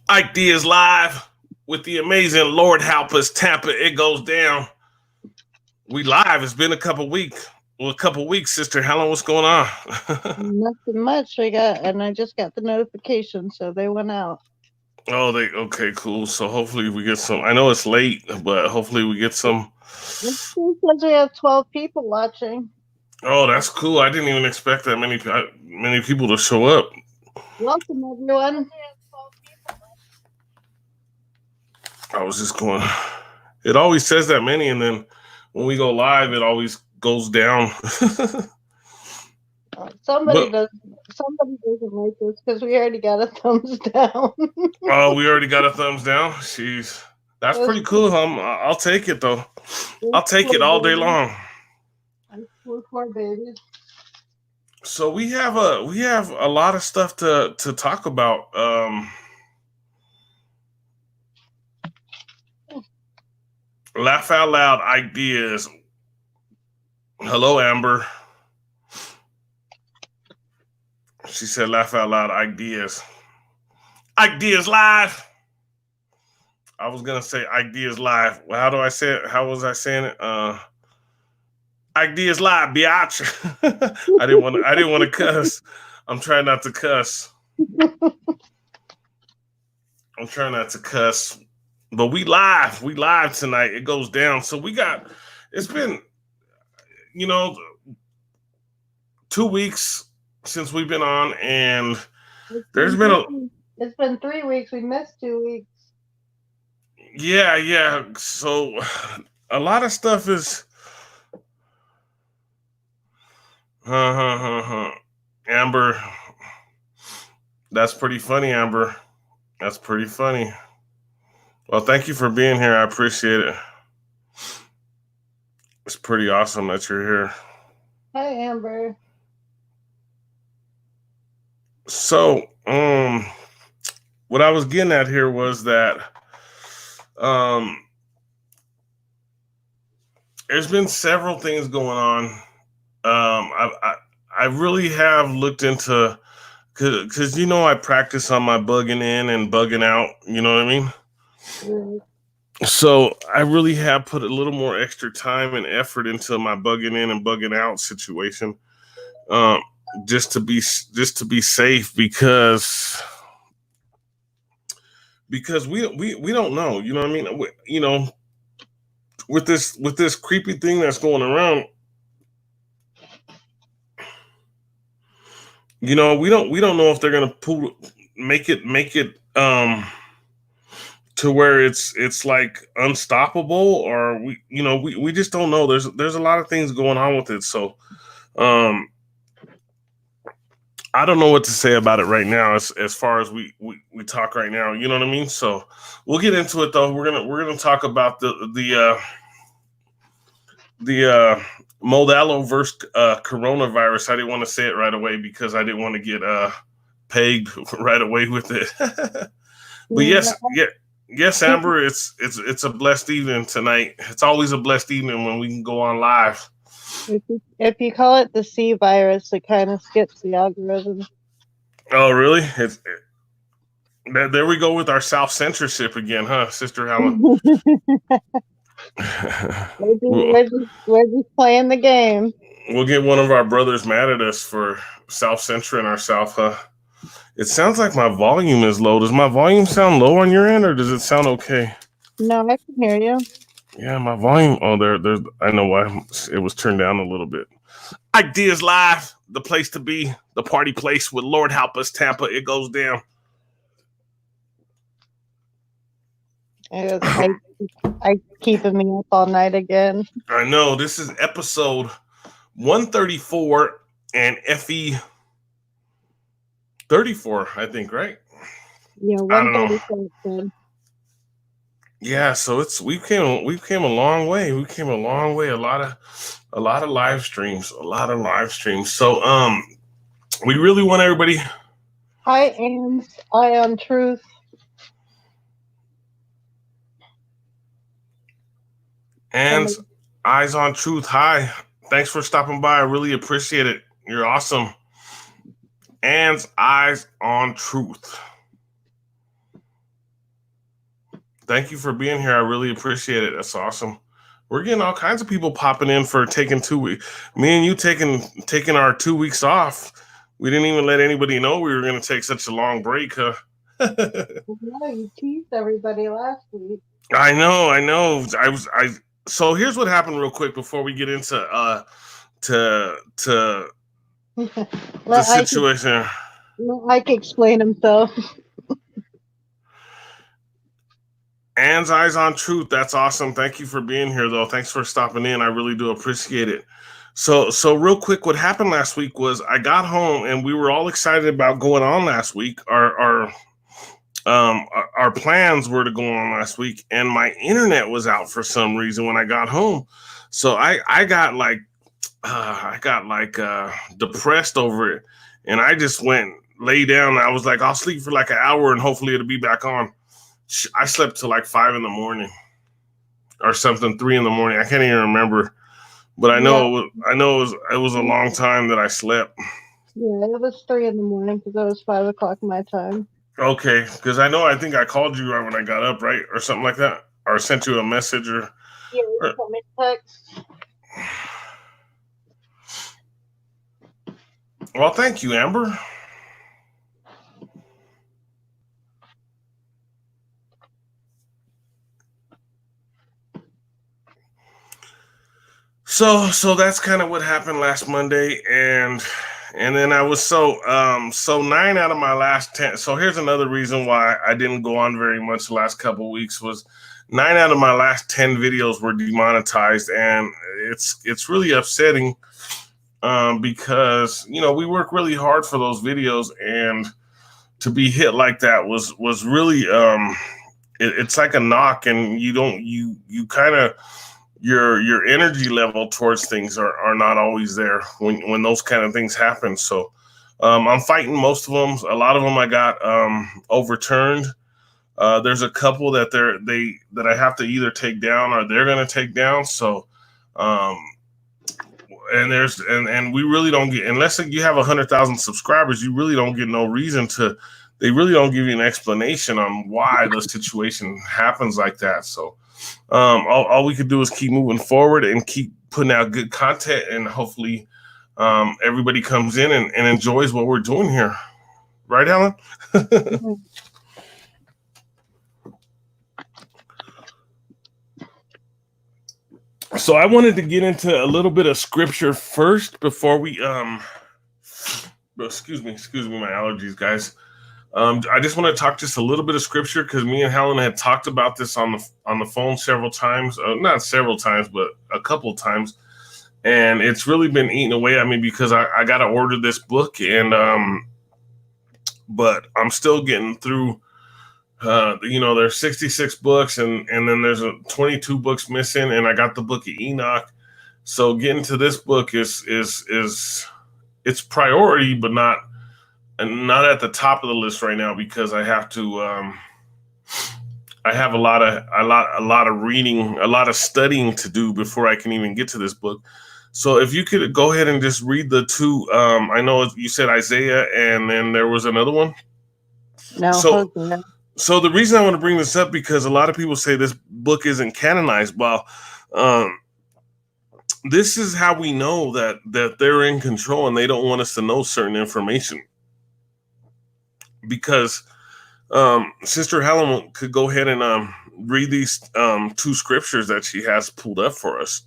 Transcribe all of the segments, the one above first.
Ike Diaz live with the amazing Lord Help Us Tampa. It goes down. We live. It's been a couple weeks. Well, a couple weeks, sister. How long? What's going on? Nothing much. I just got the notification, so they went out. Oh, they okay, cool. So hopefully we get some. I know it's late, but hopefully we get some. It says we have 12 people watching. Oh, that's cool. I didn't even expect that many people to show up. Welcome, everyone. I was just going. It always says that many, and then when we go live, it always goes down. Somebody But does. Somebody doesn't like this because we already got a thumbs down. oh, we already got a thumbs down. Jeez, that's Those pretty cool. I'll take it though. those I'll take poor it all day babies. long. Those poor babies. So we have a lot of stuff to talk about. Laugh out loud ideas. Hello, Amber. She said, "Laugh out loud ideas." Ideas live. I was gonna say ideas live. Well, how do I say it? How was I saying it? Ideas live, biatch. I didn't want. I didn't want to cuss. I'm trying not to cuss. I'm trying not to cuss. But we live. We live tonight. It goes down. So we got. It's been, you know, 2 weeks since we've been on, and It's there's been been a it's been 3 weeks. We missed 2 weeks. yeah. So a lot of stuff is Amber. That's pretty funny, Amber. That's pretty funny. Well, thank you for being here. I appreciate it. It's pretty awesome that you're here. Hi, Amber. So, what I was getting at here was that um, there's been several things going on. I really have looked into because I practice on my bugging in and bugging out. You know what I mean? Right. So I really have put a little more extra time and effort into my bugging in and bugging out situation, um, just to be safe because we don't know. You know what I mean? With this creepy thing that's going around, we don't know if they're gonna make it to where it's like unstoppable, or we just don't know. There's a lot of things going on with it. So um I don't know what to say about it right now as far as we talk right now, you know what I mean? So we'll get into it though. We're gonna talk about the Modelo versus coronavirus. I didn't want to say it right away because I didn't want to get pegged right away with it. But Yeah, yes, Amber, it's a blessed evening tonight. It's always a blessed evening when we can go on live. if you call it the C virus, it kind of skips the algorithm. Oh, really? There we go with our self censorship again, huh, Sister Helen? we'll, we're just playing the game. we'll get one of our brothers mad at us for self censoring ourselves, huh? It sounds like my volume is low. Does my volume sound low on your end, or does it sound okay? No, I can hear you. Yeah, my volume. Oh, there. I know why it was turned down a little bit. Ideas Live, the place to be, the party place with Lord Help Us Tampa. It goes down. I keeping me up all night again. I know this is episode 134 and FE 34, I think, right? Yeah, I one don't know. thirty seven. Yeah, so we came a long way. We came a long way. A lot of live streams, a lot of live streams. So we really want everybody. Hi, Ames. I on truth. And Somebody, Eyes on Truth. Hi. Thanks for stopping by. I really appreciate it. You're awesome. And Eyes on Truth. Thank you for being here. I really appreciate it. That's awesome. We're getting all kinds of people popping in for taking 2 weeks. Me and you taking our 2 weeks off. We didn't even let anybody know we were going to take such a long break, huh? No, you teased everybody last week. I know, I know. I. So here's what happened, real quick, before we get into to the Let Ike, situation. let Ike explain himself. Anne's eyes on truth. That's awesome. Thank you for being here, though. Thanks for stopping in. I really do appreciate it. So real quick, what happened last week was I got home and we were all excited about going on last week. Our plans were to go on last week, and my internet was out for some reason when I got home. So I got like depressed over it, and I just went lay down. I was like, I'll sleep for like an hour and hopefully it'll be back on. I slept till like 5 in the morning or something, 3 in the morning. I can't even remember, but Yeah, I know it was a long time that I slept. yeah, it was 3 in the morning because it was 5 o'clock my time. Okay, because I think I called you right when I got up, right, or something like that, or sent you a message, Yeah, you or sent me a text. well, thank you, Amber. So that's kind of what happened last Monday, and then I was so 9 out of my last 10. So here's another reason why I didn't go on very much the last couple of weeks was 9 out of my last 10 videos were demonetized, and it's really upsetting, because we work really hard for those videos, and to be hit like that was really it's like a knock, and you don't you kind of your energy level towards things are not always there when those kind of things happen. So I'm fighting most of them. A lot of them I got overturned. There's a couple that I have to either take down or they're going to take down. So um, and we really don't get, unless you have 100,000 subscribers, you really don't get no reason to. They really don't give you an explanation on why the situation happens like that. So all we could do is keep moving forward and keep putting out good content, and hopefully everybody comes in and enjoys what we're doing here. Right, Helen? Mhm. So I wanted to get into a little bit of scripture first before we excuse me, my allergies, guys. I just want to talk just a little bit of scripture because me and Helen had talked about this on the phone several times, not several times, but a couple of times, and it's really been eating away at me because I got to order this book, and but I'm still getting through. There's 66 books, and then there's 22 books missing, and I got the book of Enoch. So getting to this book is it's priority, but not at the top of the list right now because I have to. I have a lot of reading, a lot of studying to do before I can even get to this book. So if you could go ahead and just read the two, I know you said Isaiah, and then there was another one. No, So Hosea. so the reason I want to bring this up because a lot of people say this book isn't canonized. Well, um, this is how we know that they're in control and they don't want us to know certain information because Sister Helen could go ahead and read these two scriptures that she has pulled up for us.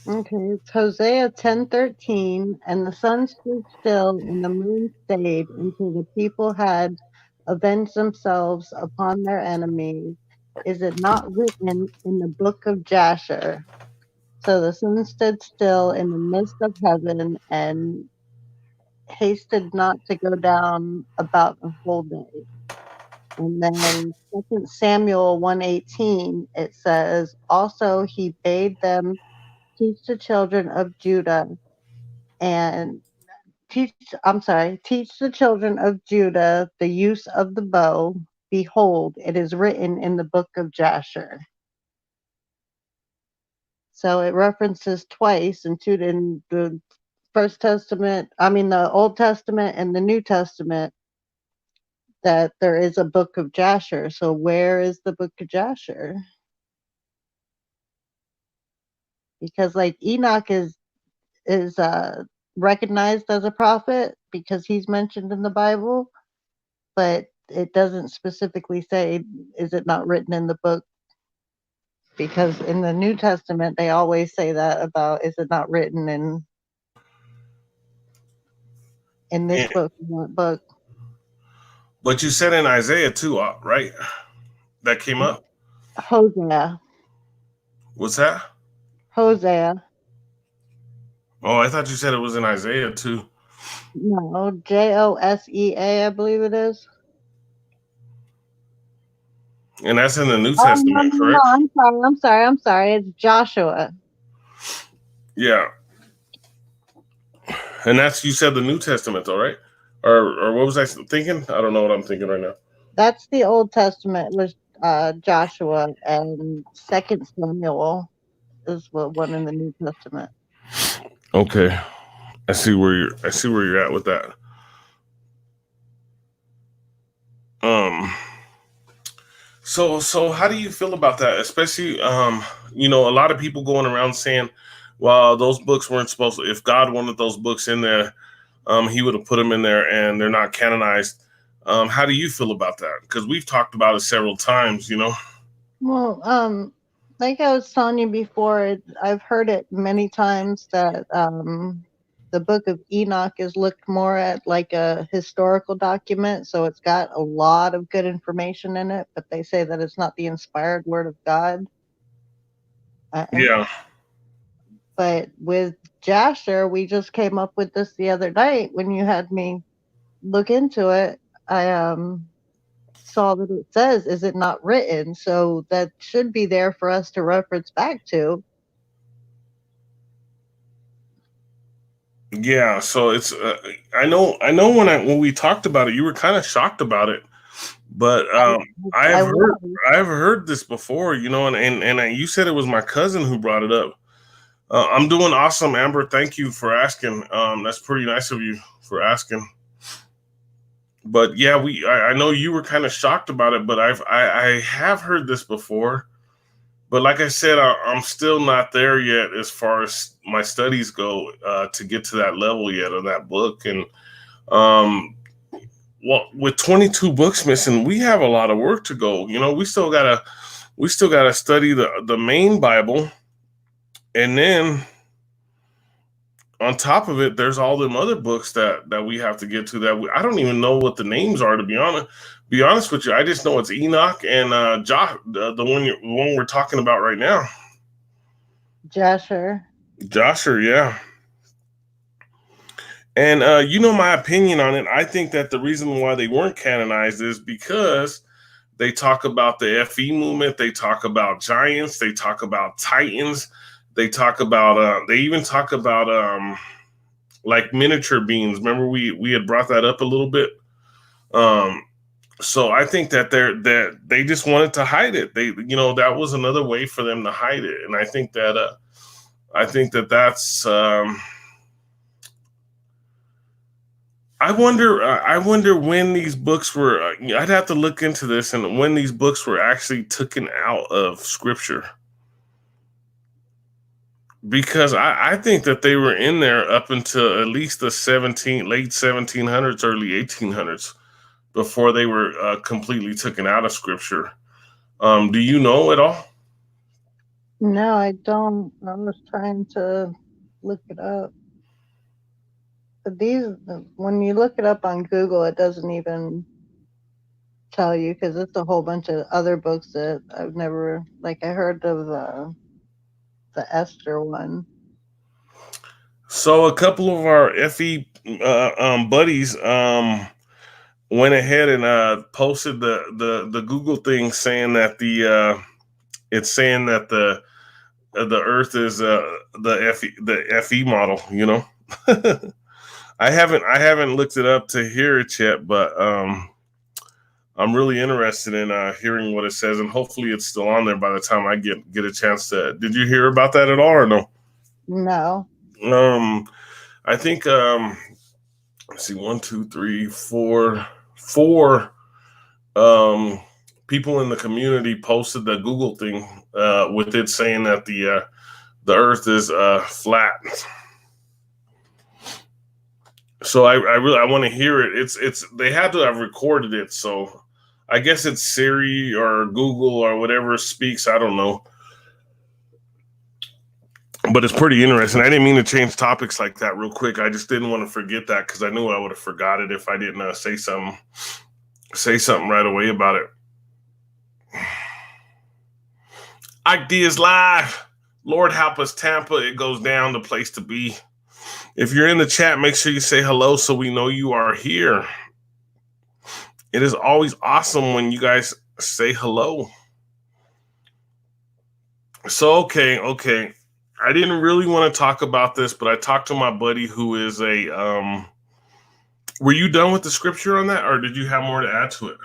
Okay, it's Hosea 10:13, and the sun stood still and the moon stayed until the people had avenged themselves upon their enemies. Is it not written in the book of Jasher? So the sun stood still in the midst of heaven and hasted not to go down about the whole day. And then 2 Samuel 1:18, it says, also he bade them teach the children of Judah and teach the children of Judah the use of the bow. Behold, it is written in the book of Jasher. So it references twice in the First Testament, I mean the Old Testament and the New Testament, that there is a book of Jasher. So where is the book of Jasher? Because like Enoch is recognized as a prophet because he's mentioned in the Bible, but it doesn't specifically say, is it not written in the book? Because in the New Testament they always say that about, is it not written in this book, in that book. But you said in Isaiah too, right? That came up. Hosea. What's that? Hosea. Oh, I thought you said it was in Isaiah too. No, Josea, I believe it is. And that's in the New Oh no, Testament, no, no! correct? I'm sorry. It's Joshua. Yeah. And that's, you said the New Testament though, right? Or what was I thinking? I don't know what I'm thinking right now. That's the Old Testament was Joshua, and Second Samuel is what one in the New Testament. Okay. I see where you're at with that. So how do you feel about that? Especially a lot of people going around saying, well, those books weren't supposed to, if God wanted those books in there, he would have put them in there and they're not canonized. How do you feel about that? Because we've talked about it several times, Well, like I was telling you before, I've heard it many times that the Book of Enoch is looked more at like a historical document, so it's got a lot of good information in it, but they say that it's not the inspired word of God. Yeah. But with Jasher, we just came up with this the other night when you had me look into it. I saw that it says, "Is it not written?" So that should be there for us to reference back to. Yeah, so it's I know when we talked about it, you were kind of shocked about it, but I was. I've heard this before, and you said it was my cousin who brought it up. I'm doing awesome, Amber. Thank you for asking. That's pretty nice of you for asking. But yeah, I know you were kind of shocked about it, but I have heard this before. But like I said, I'm still not there yet as far as my studies go to get to that level yet of that book. And well, with 22 books missing, we have a lot of work to go. We still gotta study the main Bible, and then on top of it, there's all them other books that we have to get to I don't even know what the names are, to be honest. Be honest with you, I just know it's Enoch and the one we're talking about right now. Jasher. Joshua, yeah. And my opinion on it. I think that the reason why they weren't canonized is because they talk about the FE movement, they talk about giants, they talk about titans, they talk about they even talk about like miniature beings. Remember we had brought that up a little bit. So I think that they just wanted to hide it. That was another way for them to hide it, and I think that's. I wonder when these books were. I'd have to look into this, and when these books were actually taken out of Scripture, because I think that they were in there up until at least the late 1700s, early 1800s, before they were completely taken out of Scripture. Do you know at all? No, I don't. I was trying to look it up. But when you look it up on Google, it doesn't even tell you because it's a whole bunch of other books that I've never, like I heard of the Esther one. So a couple of our FE buddies went ahead and posted the Google thing saying that it's saying that the Earth is the FE model. I haven't looked it up to hear it yet, but I'm really interested in hearing what it says, and hopefully it's still on there by the time I get a chance to. Did you hear about that at all or no? No. I think let's see, 1, 2, 3, 4. people in the community posted the Google thing with it saying that the Earth is flat. So I really want to hear it. It's they had to have recorded it, so I guess it's Siri or Google or whatever speaks. I don't know, but it's pretty interesting. I didn't mean to change topics like that real quick. I just didn't want to forget that because I knew I would have forgot it if I didn't say something right away about it. Ike Diaz live. Lord help us, Tampa. It goes down, the place to be. If you're in the chat, make sure you say hello so we know you are here. It is always awesome when you guys say hello. So, okay. I didn't really want to talk about this, but I talked to my buddy who is a, were you done with the scripture on that, or did you have more to add to it?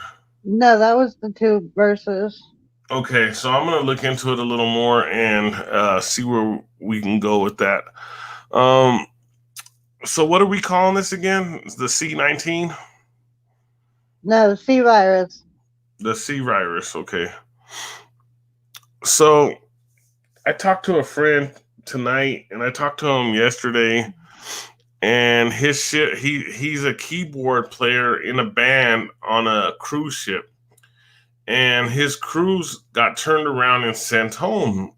No, that was the 2 verses. Okay, so I'm going to look into it a little more and see where we can go with that. So what are we calling this again? The C19? No, the C virus. The C virus, okay. So I talked to a friend tonight, and I talked to him yesterday, and his shit, he's a keyboard player in a band on a cruise ship, and his cruise got turned around and sent home.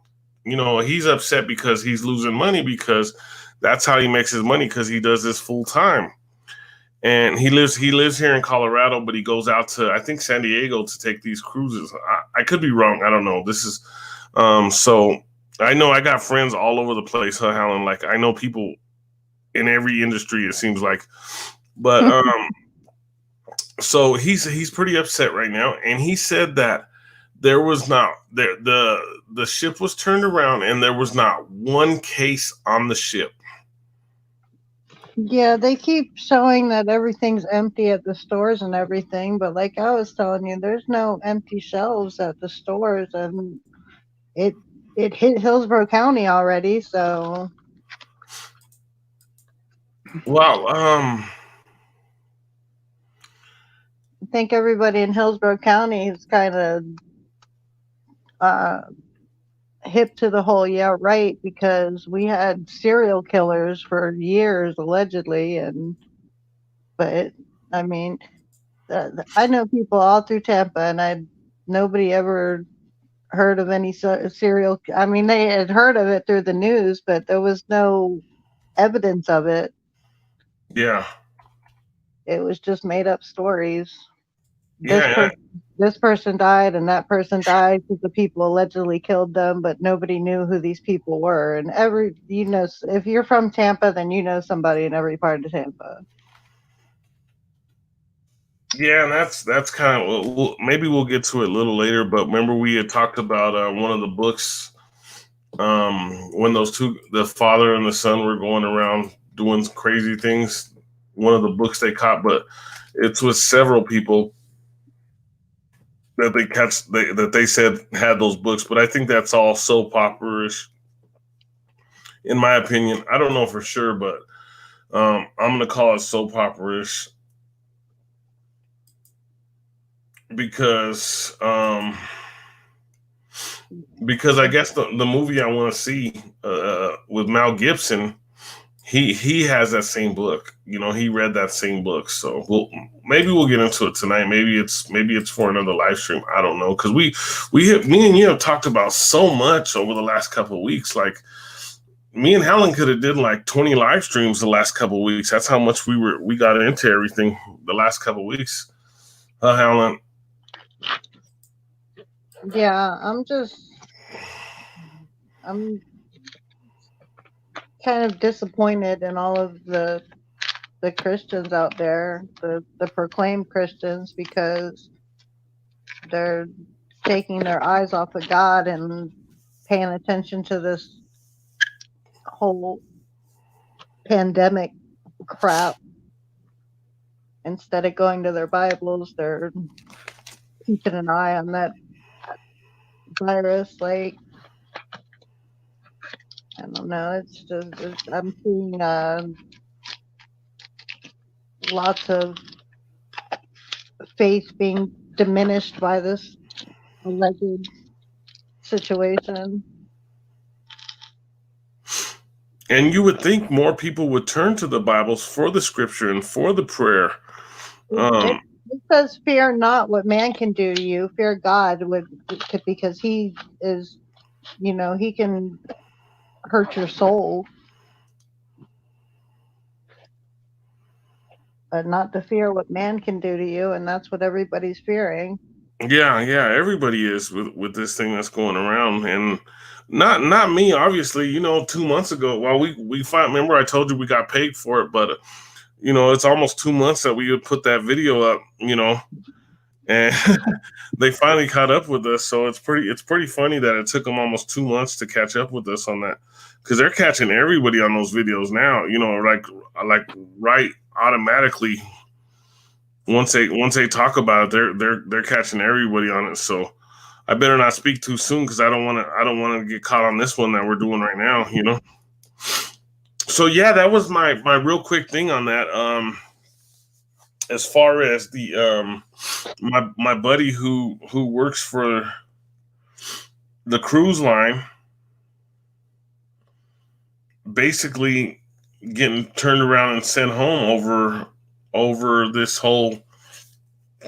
You know, he's upset because he's losing money because that's how he makes his money, because he does this full time. And he lives here in Colorado, but he goes out to, I think, San Diego to take these cruises. I could be wrong. I don't know. This is so I know I got friends all over the place, huh, Helen? Like, I know people in every industry, it seems like. But so he's pretty upset right now, and he said that there was not the ship was turned around and there was not one case on the ship. Yeah, they keep showing that everything's empty at the stores and everything, but like I was telling you, there's no empty shelves at the stores, and it hit Hillsborough County already, so. Well, I think everybody in Hillsborough County is kind of hip to the whole yeah right, because we had serial killers for years allegedly, but I mean, I know people all through Tampa, and nobody ever heard of any serial. I mean, they had heard of it through the news, but there was no evidence of it. yeah. It was just made up stories. Yeah. This person died and that person died because the people allegedly killed them, but nobody knew who these people were. And if you're from Tampa, then you know somebody in every part of Tampa. Yeah, and that's kind of, maybe we'll get to it a little later. But remember, we had talked about one of the books when the father and the son, were going around doing crazy things. One of the books they caught, but it's with several people that that they said had those books. But I think that's all soap opera-ish, in my opinion. I don't know for sure, but I'm gonna call it soap opera-ish because I guess the movie I want to see with Mel Gibson, he has that same book. You know, he read that same book. So maybe we'll get into it tonight. Maybe it's for another live stream. I don't know, because me and you have talked about so much over the last couple of weeks. Like, me and Helen could have did like 20 live streams the last couple of weeks. That's how much we got into everything the last couple of weeks. Helen. Yeah, I'm kind of disappointed in all of the Christians out there, the proclaimed Christians, because they're taking their eyes off of God and paying attention to this whole pandemic crap. Instead of going to their Bibles, they're keeping an eye on that virus. Like, I don't know. I'm seeing lots of faith being diminished by this alleged situation. And you would think more people would turn to the Bibles for the scripture and for the prayer. It says, "Fear not what man can do to you. Fear God because He is, He can hurt your soul, but not to fear what man can do to you." And that's what everybody's fearing. Yeah, everybody is with this thing that's going around, and not me, obviously. 2 months ago, well, we remember I told you we got paid for it, but it's almost 2 months that we would put that video up, and they finally caught up with us. So it's pretty funny that it took them almost 2 months to catch up with us on that, because they're catching everybody on those videos now. Like right automatically. Once they talk about it, they're catching everybody on it. So I better not speak too soon, because I don't want to get caught on this one that we're doing right now. So yeah, that was my real quick thing on that. As far as the my buddy who works for the cruise line, basically getting turned around and sent home over this whole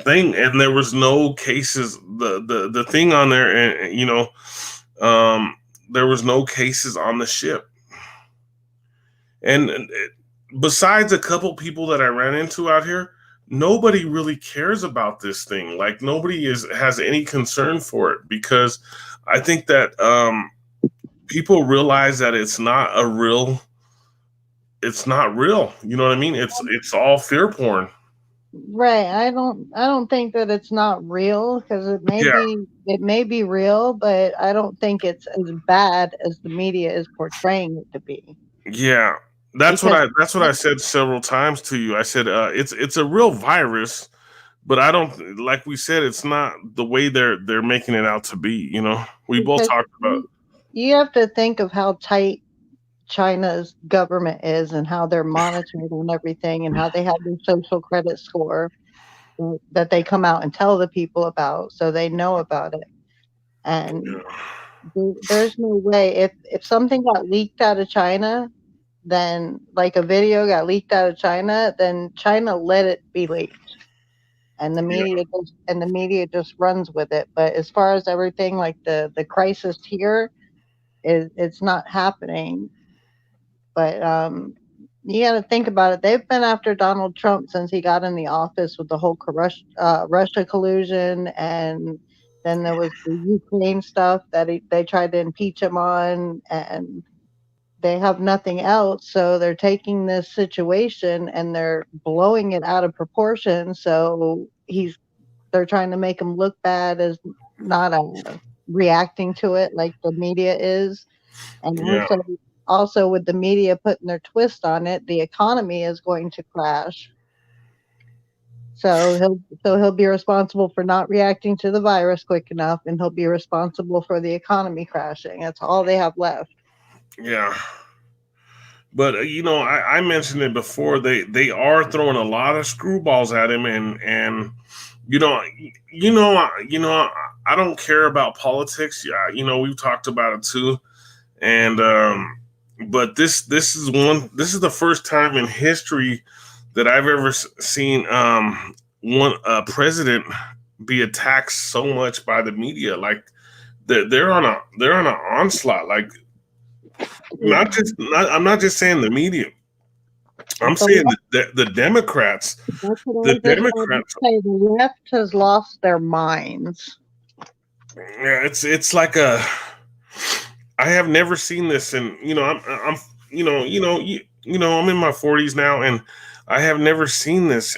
thing, and there was no cases. The thing on there, and there was no cases on the ship, and besides a couple people that I ran into out here, nobody really cares about this thing. Like, nobody has any concern for it, because I think that people realize that it's not real. You know what I mean? It's all fear porn. Right. I don't think that it's not real, because it may be real, but I don't think it's as bad as the media is portraying it to be. Yeah. That's what I said several times to you. I said it's a real virus, but I don't, like we said, it's not the way they're making it out to be. We both talked about. You have to think of how tight China's government is, and how they're monitored and everything, and how they have their social credit score that they come out and tell the people about, so they know about it. And there's no way, if something got leaked out of China, then, like a video got leaked out of China, then China let it be leaked, and the media just runs with it. But as far as everything, like the crisis here, it's not happening. But you got to think about it. They've been after Donald Trump since he got in the office, with the whole Russia collusion, and then there was the Ukraine stuff that they tried to impeach him on, and they have nothing else. So they're taking this situation and they're blowing it out of proportion. So they're trying to make him look bad as not reacting to it like the media is. And also with the media putting their twist on it, the economy is going to crash. So he'll be responsible for not reacting to the virus quick enough, and he'll be responsible for the economy crashing. That's all they have left. Yeah. But I mentioned it before. They are throwing a lot of screwballs at him, and I don't care about politics. Yeah, we've talked about it too, and but this is the first time in history that I've ever seen one president be attacked so much by the media. Like, they're on an onslaught. Like, I'm not just saying the media. I'm saying the Democrats. The Democrats. The left has lost their minds. Yeah, it's like I have never seen this, and I'm I'm in my 40s now, and I have never seen this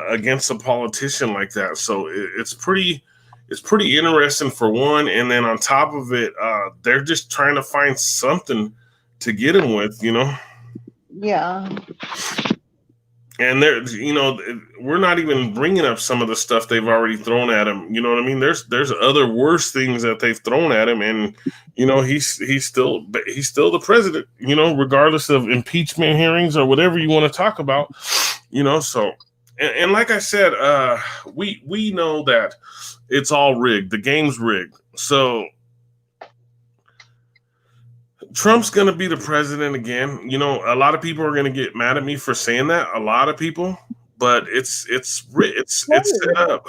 against a politician like that. So it's pretty interesting, for one, and then on top of it, they're just trying to find something to get him with, Yeah. And we're not even bringing up some of the stuff they've already thrown at him. You know what I mean? There's other worse things that they've thrown at him, and he's still the president. Regardless of impeachment hearings or whatever you want to talk about. So and like I said, we know that it's all rigged. The game's rigged. So Trump's going to be the president again. You know, a lot of people are going to get mad at me for saying that. A lot of people, but it's set up.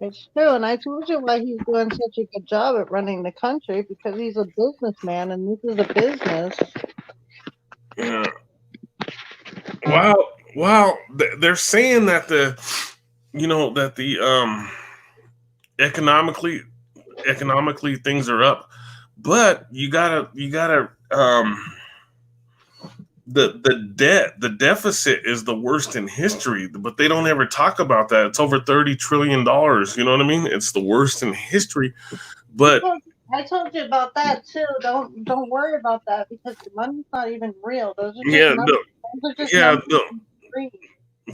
It's true, and I told you why he's doing such a good job at running the country, because he's a businessman, and this is a business. Yeah. Wow. They're saying that the economically things are up, but you gotta the deficit is the worst in history, but they don't ever talk about that. It's over $30 trillion. You know what I mean? It's the worst in history. But I told you about that too. Don't worry about that, because the money's not even real. Those are just numbers. Those are just numbers.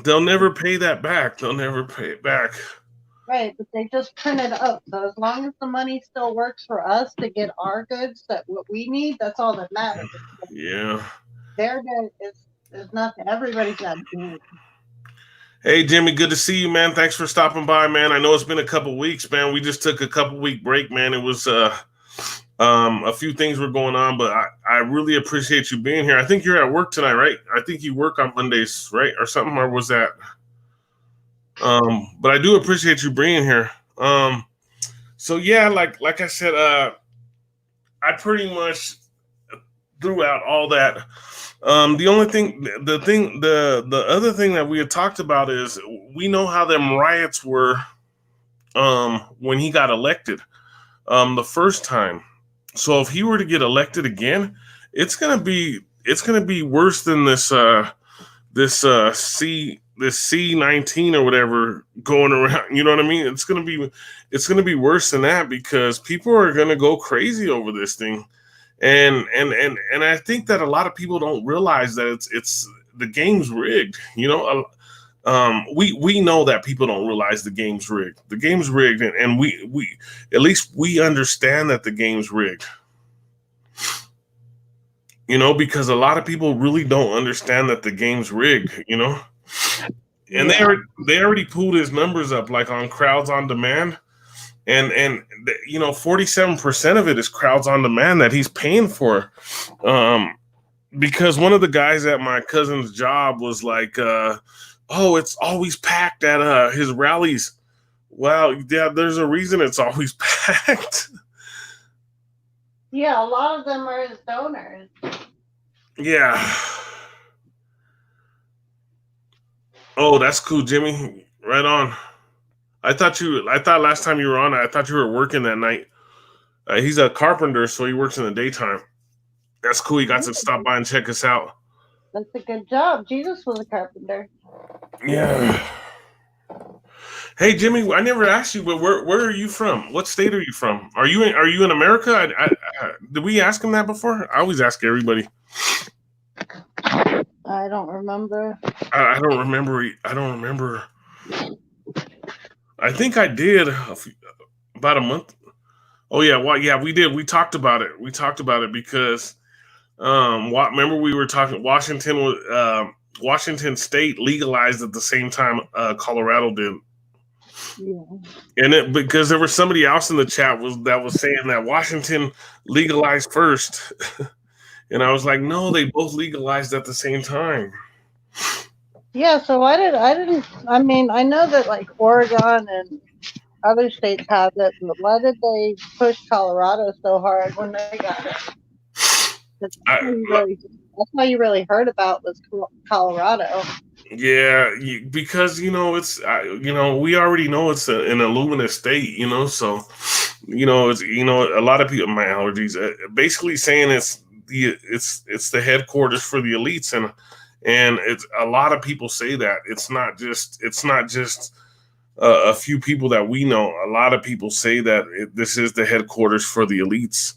They'll never pay that back. They'll never pay it back. Right, but they just print it up. So as long as the money still works for us to get our goods, that what we need, that's all that matters. Yeah. Their debt is nothing. Everybody's got debt. Hey, Jimmy, good to see you, man. Thanks for stopping by, man. I know it's been a couple weeks, man. We just took a couple week break, man. It was a few things were going on, but I really appreciate you being here. I think you're at work tonight, right? I think you work on Mondays, right? Or something, or was that? But I do appreciate you being here. So yeah, like I said, I pretty much threw out all that. The only thing, the other thing that we had talked about is we know how them riots were when he got elected the first time. So if he were to get elected again, it's gonna be worse than this C-19 or whatever going around. You know what I mean? It's gonna be worse than that, because people are gonna go crazy over this thing. And I think that a lot of people don't realize that it's the game's rigged. You know, we know that people don't realize the game's rigged. The game's rigged, and we at least we understand that the game's rigged. You know, because a lot of people really don't understand that the game's rigged. You know, and they already pulled his numbers up, like on crowds on demand. And you know, 47% of it is crowds on demand that he's paying for. Because one of the guys at my cousin's job was like, oh, it's always packed at his rallies. Well, yeah, there's a reason it's always packed. Yeah, a lot of them are his donors. Yeah. Oh, that's cool, Jimmy. Right on. I thought last time you were on, I thought you were working that night. He's a carpenter, so he works in the daytime. That's cool. He got to stop by and check us out. That's a good job. Jesus was a carpenter. Yeah. Hey, Jimmy, I never asked you, but where are you from? What state are you from? Are you in America? Did we ask him that before? I always ask everybody. I don't remember. I don't remember. I don't remember. I think I did about a month. Oh yeah, well yeah, we did. We talked about it. Because remember we were talking. Washington State legalized at the same time Colorado did. Yeah. And because there was somebody else in the chat that was saying that Washington legalized first, and I was like, no, they both legalized at the same time. Yeah, so I mean, I know that like Oregon and other states have it, but why did they push Colorado so hard when they got it? That's why you really heard about was Colorado. Yeah, because it's we already know it's an Illumina state, so it's a lot of people, my allergies, basically saying it's the headquarters for the elites, and it's a lot of people say that it's not just a few people that we know. A lot of people say that this is the headquarters for the elites.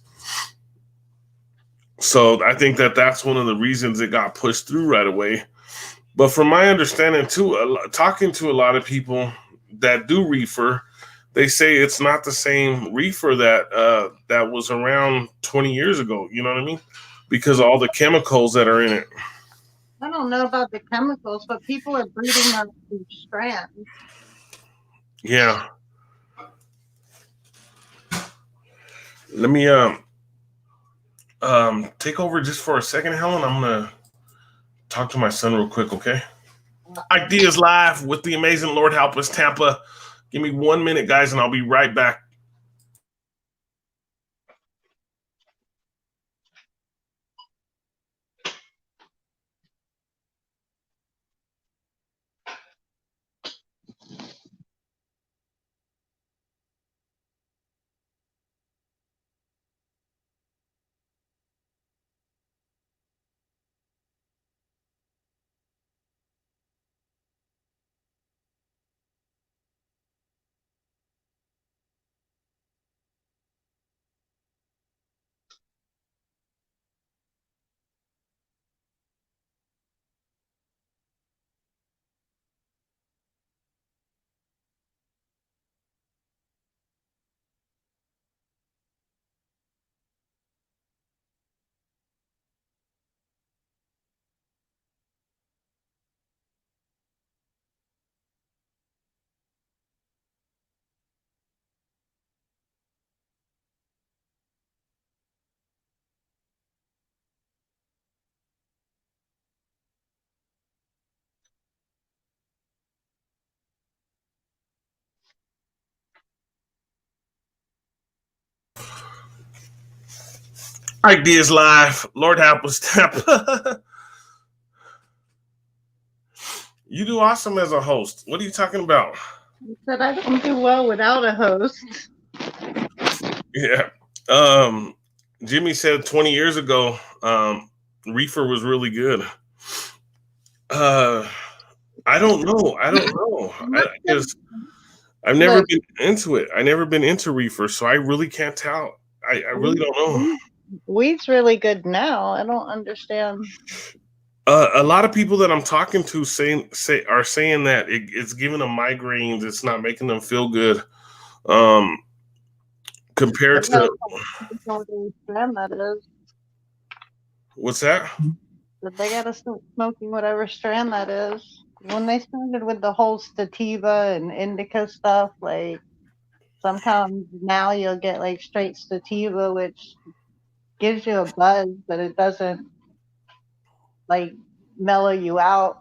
So I think that that's one of the reasons it got pushed through right away. But from my understanding too, talking to a lot of people that do reefer, they say it's not the same reefer that was around 20 years ago. You know what I mean? Because of all the chemicals that are in it. I don't know about the chemicals, but people are breeding them through strands. Yeah. Let me take over just for a second, Helen. I'm gonna talk to my son real quick, okay? Ike Diaz live with the amazing Lord Help Us Tampa. Give me 1 minute, guys, and I'll be right back. Ike Diaz live. Lord Help Us Tampa. You do awesome as a host. What are you talking about? But I don't do well without a host. Yeah. Jimmy said 20 years ago, Reefer was really good. Uh, I don't know. Because I've never Look, been into it. I never been into Reefer, so I really can't tell. I really don't know. weed's really good now. I don't understand. A lot of people that I'm talking to are saying that it's giving them migraines. It's not making them feel good. Um, They compared gotta to stop smoking whatever strand that is. what's that? But they gotta stop smoking whatever strand that is. When they started with the whole sativa and indica stuff, like sometimes now you'll get like straight sativa, which gives you a buzz, but it doesn't like mellow you out.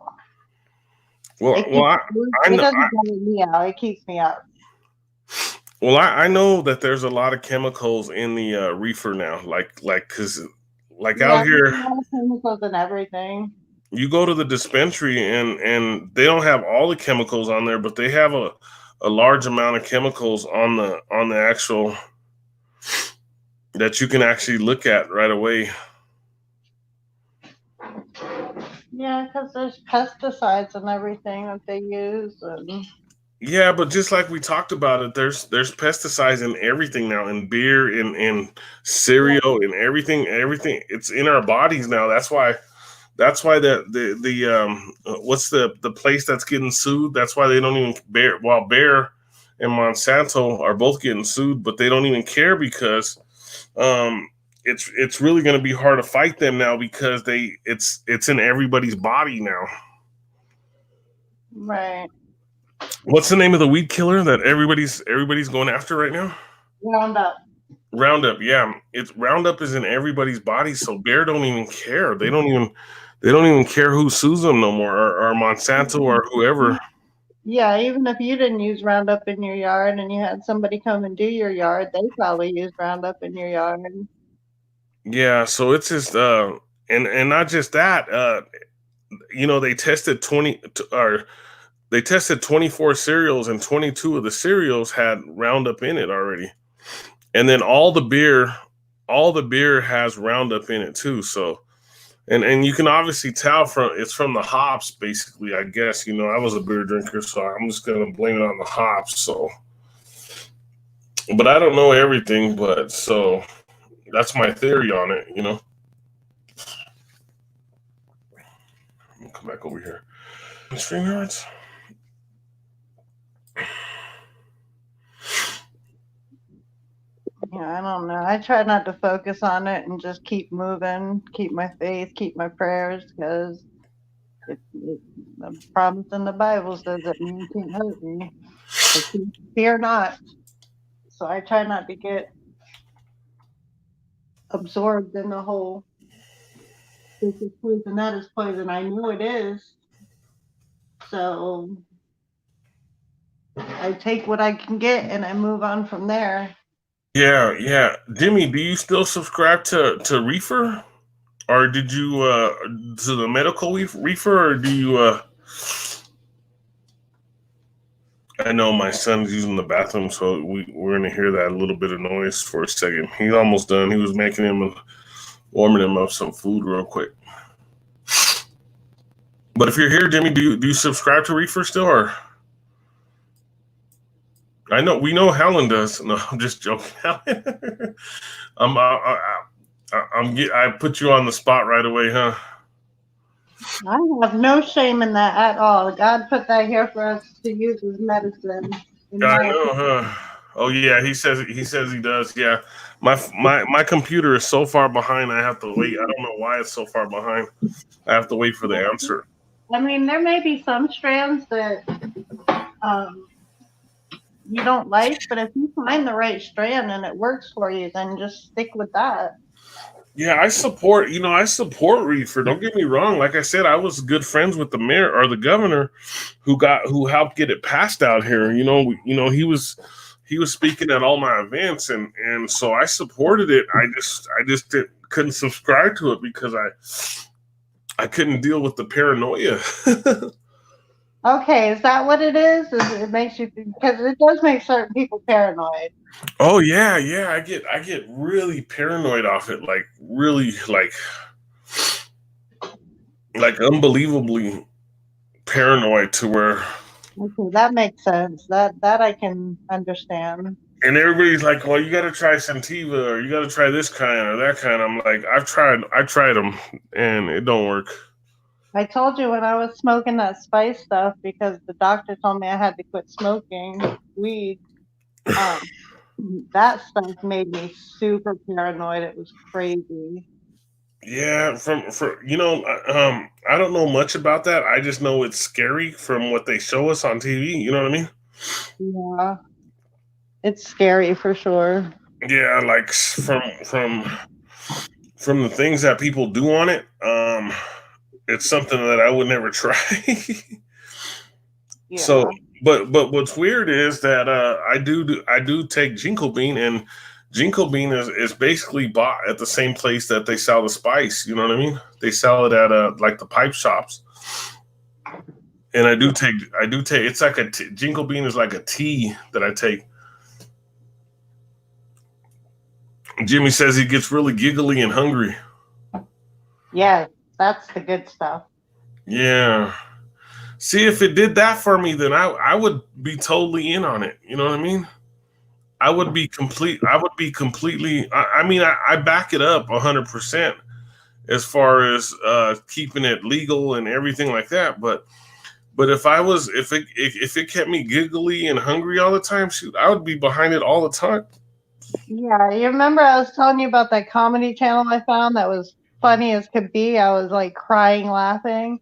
Well, It well, keeps I it know. doesn't mellow me out. It keeps me up. Well, I know that there's a lot of chemicals in the reefer now. Because like out Yeah, there's here, a lot of chemicals and everything. you go to the dispensary and they don't have all the chemicals on there, but they have a large amount of chemicals on the actual that you can actually look at right away. Yeah, because there's pesticides and everything that they use, and Yeah, but just like we talked about it, there's pesticides in everything now, in beer, in yeah, cereal, in everything. It's in our bodies now. That's why the what's the place that's getting sued? That's why they don't even Bayer and Monsanto are both getting sued, but they don't even care because um it's really going to be hard to fight them now because it's in everybody's body now. right. What's the name of the weed killer that everybody's going after right now? Roundup. Roundup. Yeah, it's Roundup is in everybody's body, so Bayer don't even care. They don't even care who sues them no more, or Monsanto or whoever. Yeah, even if you didn't use Roundup in your yard and you had somebody come and do your yard, they probably used Roundup in your yard. Yeah, so it's just and not just that. They tested 24 cereals, and 22 of the cereals had Roundup in it already. And then all the beer has Roundup in it too. So and you can obviously tell from the hops, basically. I guess I was a beer drinker, so I'm just gonna blame it on the hops. So, but I don't know everything, but so that's my theory on it. Come back over here. StreamYards. Yeah, I don't know. I try not to focus on it and just keep moving, keep my faith, keep my prayers, because The promise in the Bible says that man can't hurt me. But fear not. So I try not to get absorbed in the whole this is poison, that is poison. I know it is. So I take what I can get and I move on from there. Yeah. Jimmy, do you still subscribe to Reefer? Or did you to the medical Reefer, or do you I know my son's using the bathroom, so we're gonna hear that little bit of noise for a second. He's almost done. He was warming him up some food real quick. But if you're here, Jimmy, do you subscribe to Reefer still, or? I know Helen does. No, I'm just joking. I put you on the spot right away, huh? I have no shame in that at all. God put that here for us to use as medicine. I know, huh? Oh yeah, he says he does. Yeah, my computer is so far behind. I have to wait. I don't know why it's so far behind. I have to wait for the answer. I mean, there may be some strands that you don't like, but if you find the right strand and it works for you, then just stick with that. Yeah, I support Reefer. Don't get me wrong. Like I said, I was good friends with the mayor or the governor who helped get it passed out here. He was speaking at all my events, and so I supported it. I just couldn't subscribe to it because I couldn't deal with the paranoia. Okay, is that what it is? It makes you, because it does make certain people paranoid. Oh yeah. I get really paranoid off it, like really like unbelievably paranoid to where. Okay, that makes sense. That I can understand. And everybody's like, "Well, you got to try Sentiva, or you got to try this kind or that kind." I'm like, I tried them, and it don't work. I told you when I was smoking that spice stuff because the doctor told me I had to quit smoking weed. That stuff made me super paranoid. It was crazy. Yeah, I don't know much about that. I just know it's scary from what they show us on TV. You know what I mean? Yeah, it's scary for sure. Yeah, like from the things that people do on it. It's something that I would never try. Yeah. So, but what's weird is that I do take Jingle Bean, and Jingle Bean is basically bought at the same place that they sell the spice. You know what I mean? They sell it at like the pipe shops. And I do take. It's like Jingle Bean is like a tea that I take. Jimmy says he gets really giggly and hungry. Yeah, that's the good stuff. Yeah. See, if it did that for me, then I would be totally in on it. You know what I mean? I would be completely. I back it up 100% as far as keeping it legal and everything like that. But if it kept me giggly and hungry all the time, shoot, I would be behind it all the time. Yeah, you remember I was telling you about that comedy channel I found that was funny as could be? I was like crying laughing.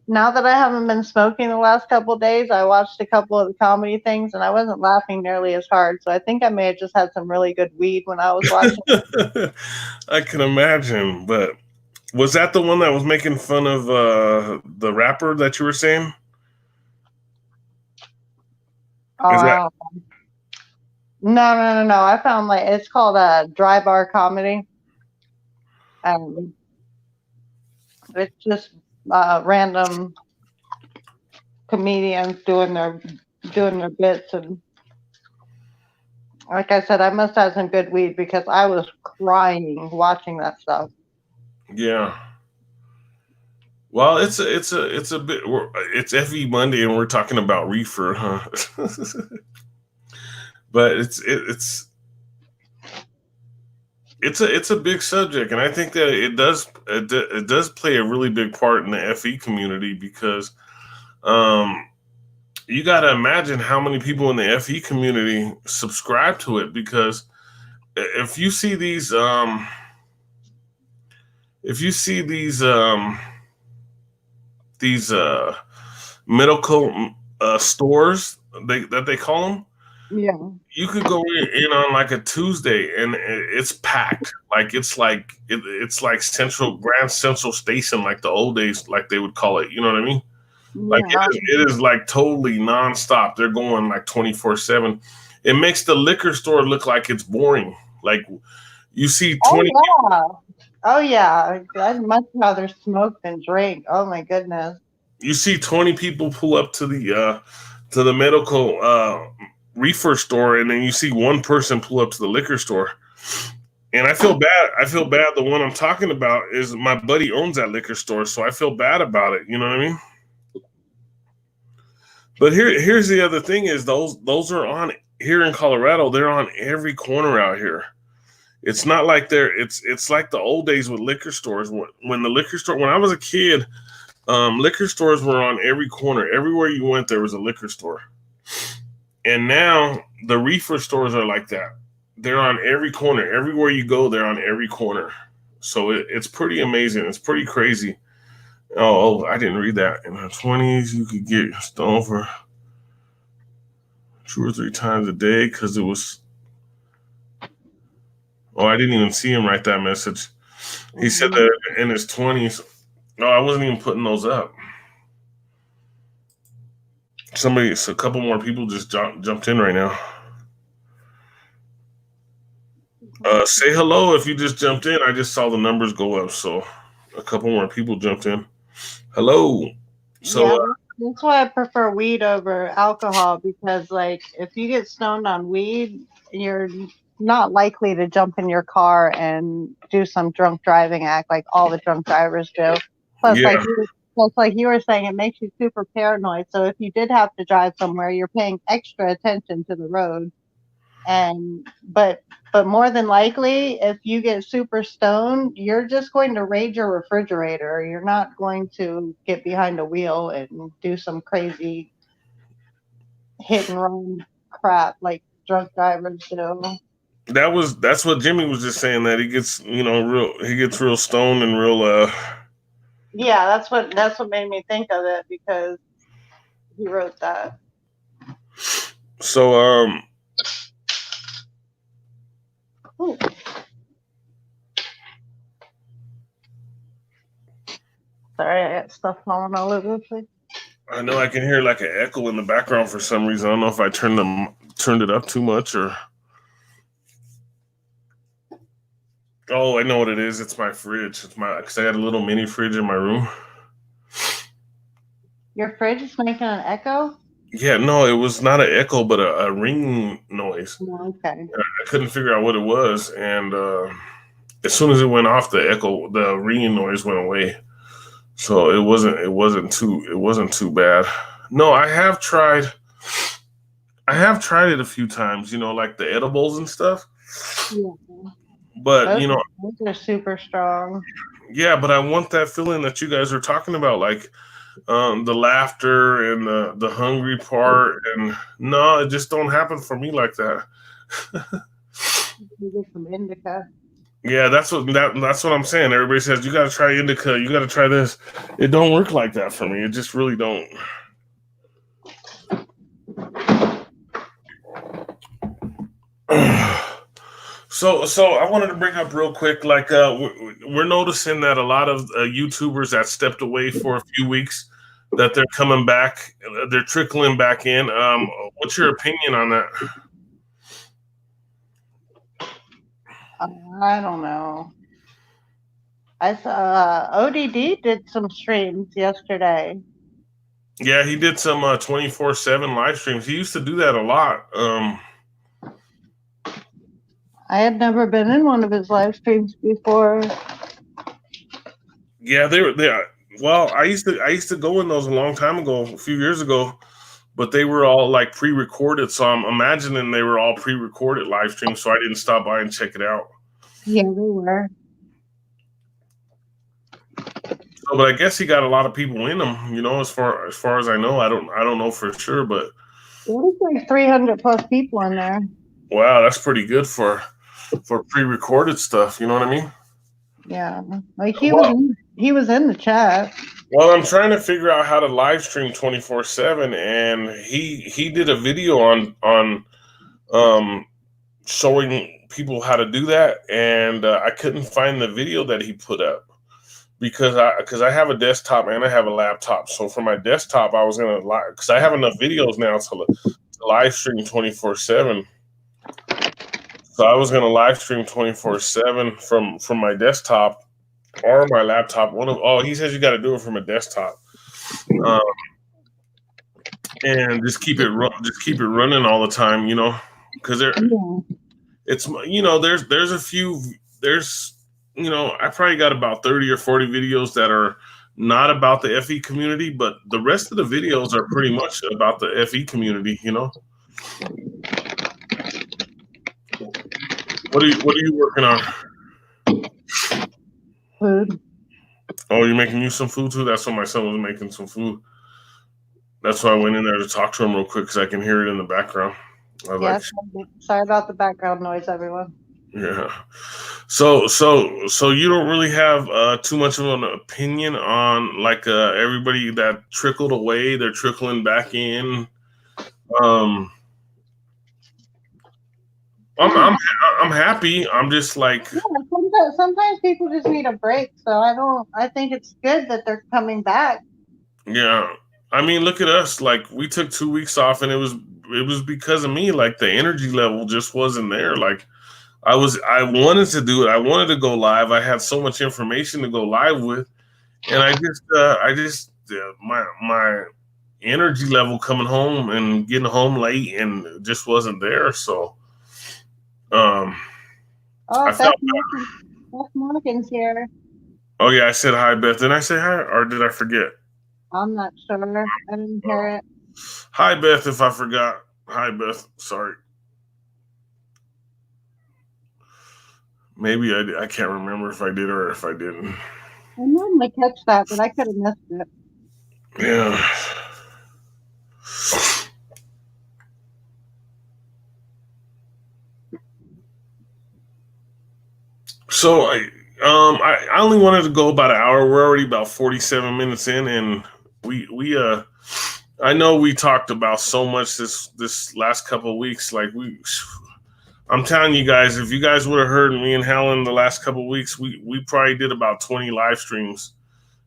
Now that I haven't been smoking the last couple of days, I watched a couple of the comedy things and I wasn't laughing nearly as hard. So I think I may have just had some really good weed when I was watching. I can imagine, but was that the one that was making fun of the rapper that you were saying? Oh, no. I found it's called a dry bar comedy. It's just random comedians doing their bits, and like I said, I must have some good weed because I was crying watching that stuff. Yeah. Well, it's a bit. It's FE Monday, and we're talking about reefer, huh? But it's a big subject, and I think that it does play a really big part in the FE community because you got to imagine how many people in the FE community subscribe to it, because if you see these if you see these medical stores that they call them, Yeah. you could go in on like a Tuesday and it's packed. Like it's like Grand Central Station, like the old days, like they would call it. You know what I mean? Like Yeah. it is like totally nonstop. They're going like 24/7. It makes the liquor store look like it's boring. Like you see 20. Oh yeah. Oh yeah. I'd much rather smoke than drink. Oh my goodness. You see 20 people pull up to the medical reefer store, and then you see one person pull up to the liquor store. And I feel bad. I feel bad. The one I'm talking about is my buddy owns that liquor store, so I feel bad about it. You know what I mean? But here's the other thing: is those are on here in Colorado. They're on every corner out here. It's not like it's like the old days with liquor stores. When the liquor store, when I was a kid, liquor stores were on every corner. Everywhere you went, there was a liquor store. And now the reefer stores are like that. They're on every corner. Everywhere you go, they're on every corner. So it's pretty amazing. It's pretty crazy. Oh, I didn't read that. In the 20s, you could get stoned for 2 or 3 times a day because it was. Oh, I didn't even see him write that message. He said that in his 20s. No, I wasn't even putting those up. A couple more people just jumped in right now. Say hello if you just jumped in. I just saw the numbers go up, so a couple more people jumped in. Hello. So yeah, that's why I prefer weed over alcohol, because like if you get stoned on weed, you're not likely to jump in your car and do some drunk driving act like all the drunk drivers do. Plus, yeah, like you were saying, it makes you super paranoid. So if you did have to drive somewhere, you're paying extra attention to the road. And but more than likely, if you get super stoned, you're just going to raid your refrigerator. You're not going to get behind a wheel and do some crazy hit and run crap like drunk drivers do. that's what Jimmy was just saying, that he gets real stoned and real Yeah, that's what made me think of it, because he wrote that. so Ooh. Sorry, I got stuff falling all over the place. I know I can hear like an echo in the background for some reason. I don't know if I turned it up too much or. Oh, I know what it is. It's my fridge. Because I got a little mini fridge in my room. Your fridge is making an echo? Yeah, no, it was not an echo, but a ringing noise. Oh, okay. I couldn't figure out what it was, and as soon as it went off, the ringing noise went away. So it wasn't too bad. No, I have tried it a few times. Like the edibles and stuff. Yeah. But those are super strong. yeah, but I want that feeling that you guys are talking about, like the laughter and the hungry part, and no, it just don't happen for me like that. You get some indica. Yeah, that's what I'm saying. Everybody says you got to try indica, you got to try this. It don't work like that for me. It just really don't. So I wanted to bring up real quick, like we're noticing that a lot of YouTubers that stepped away for a few weeks, that they're coming back, they're trickling back in. What's your opinion on that? I don't know. I saw ODD did some streams yesterday. Yeah, he did some 24/7 live streams. He used to do that a lot. I had never been in one of his live streams before. Yeah, they were there. Well, I used to go in those a long time ago, a few years ago, but they were all like pre-recorded. So I'm imagining they were all pre-recorded live streams. So I didn't stop by and check it out. Yeah, they were. So, but I guess he got a lot of people in them. As far as I know, I don't know for sure, but There was like 300 plus people in there. Wow, that's pretty good for pre-recorded stuff. You know what I mean? Yeah, like Well, he was in the chat. well, I'm trying to figure out how to live stream 24/7, and he did a video on um showing people how to do that, and I couldn't find the video that he put up because I have a desktop and I have a laptop. So for my desktop, I was gonna live because I have enough videos now to live stream 24/7. So I was gonna live stream 24/7 from my desktop or my laptop. He says you got to do it from a desktop, um, and just keep it running all the time. Because it's there's a few there's I probably got about 30 or 40 videos that are not about the FE community, but the rest of the videos are pretty much about the FE community. What are you working on? Food. Oh, you're making you some food too? That's what my son was making some food. That's why I went in there to talk to him real quick because I can hear it in the background. I was Sorry about the background noise, everyone. Yeah. So you don't really have too much of an opinion on everybody that trickled away, they're trickling back in. I'm happy. I'm just like sometimes people just need a break. So I think it's good that they're coming back. Yeah. I mean, look at us. Like we took 2 weeks off and it was because of me. Like the energy level just wasn't there. Like I wanted to do it. I wanted to go live. I had so much information to go live with. And my energy level coming home and getting home late and just wasn't there. So, I felt Beth Monaghan's here. Oh yeah, I said hi, Beth. Did I say hi or did I forget? I'm not sure. I didn't hear it. Hi, Beth. If I forgot, hi, Beth. Sorry. Maybe I can't remember if I did or if I didn't. I normally catch that, but I could have missed it. Yeah. So I only wanted to go about an hour. We're already about 47 minutes in, and we I know we talked about so much this last couple of weeks. I'm telling you guys, if you guys would have heard me and Helen the last couple of weeks, we probably did about 20 live streams,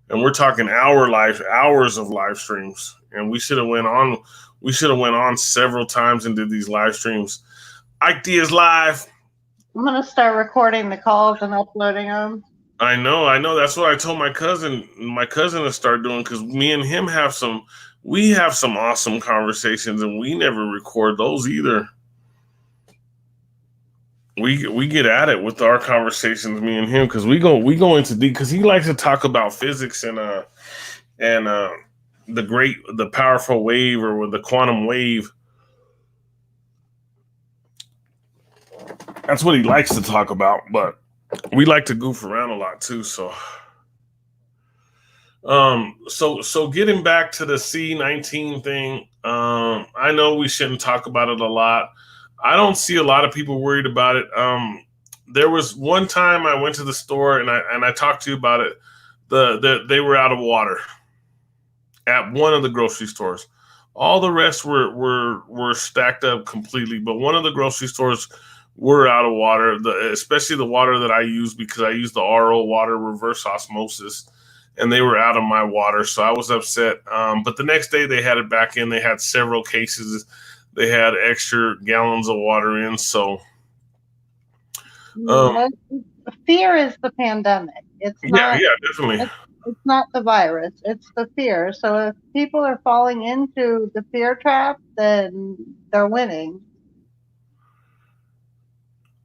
and we're talking hours of live streams, and we should have went on several times and did these live streams. Ike Diaz live. I'm gonna start recording the calls and uploading them. I know. That's what I told my cousin to start doing because me and him have some awesome conversations, and we never record those either. We get at it with our conversations, me and him, because we go into deep because he likes to talk about physics and the powerful wave or with the quantum wave. That's what he likes to talk about, but we like to goof around a lot too. So getting back to the C19 thing, I know we shouldn't talk about it a lot. I don't see a lot of people worried about it. There was one time I went to the store and I talked to you about it. They were out of water at one of the grocery stores. All the rest were stacked up completely, but one of the grocery stores were out of water, especially the water that I use because I use the RO water, reverse osmosis, and they were out of my water. So I was upset. But the next day they had it back in. They had several cases. They had extra gallons of water in. So fear is the pandemic. It's not. Yeah, definitely. It's not the virus. It's the fear. So if people are falling into the fear trap, then they're winning.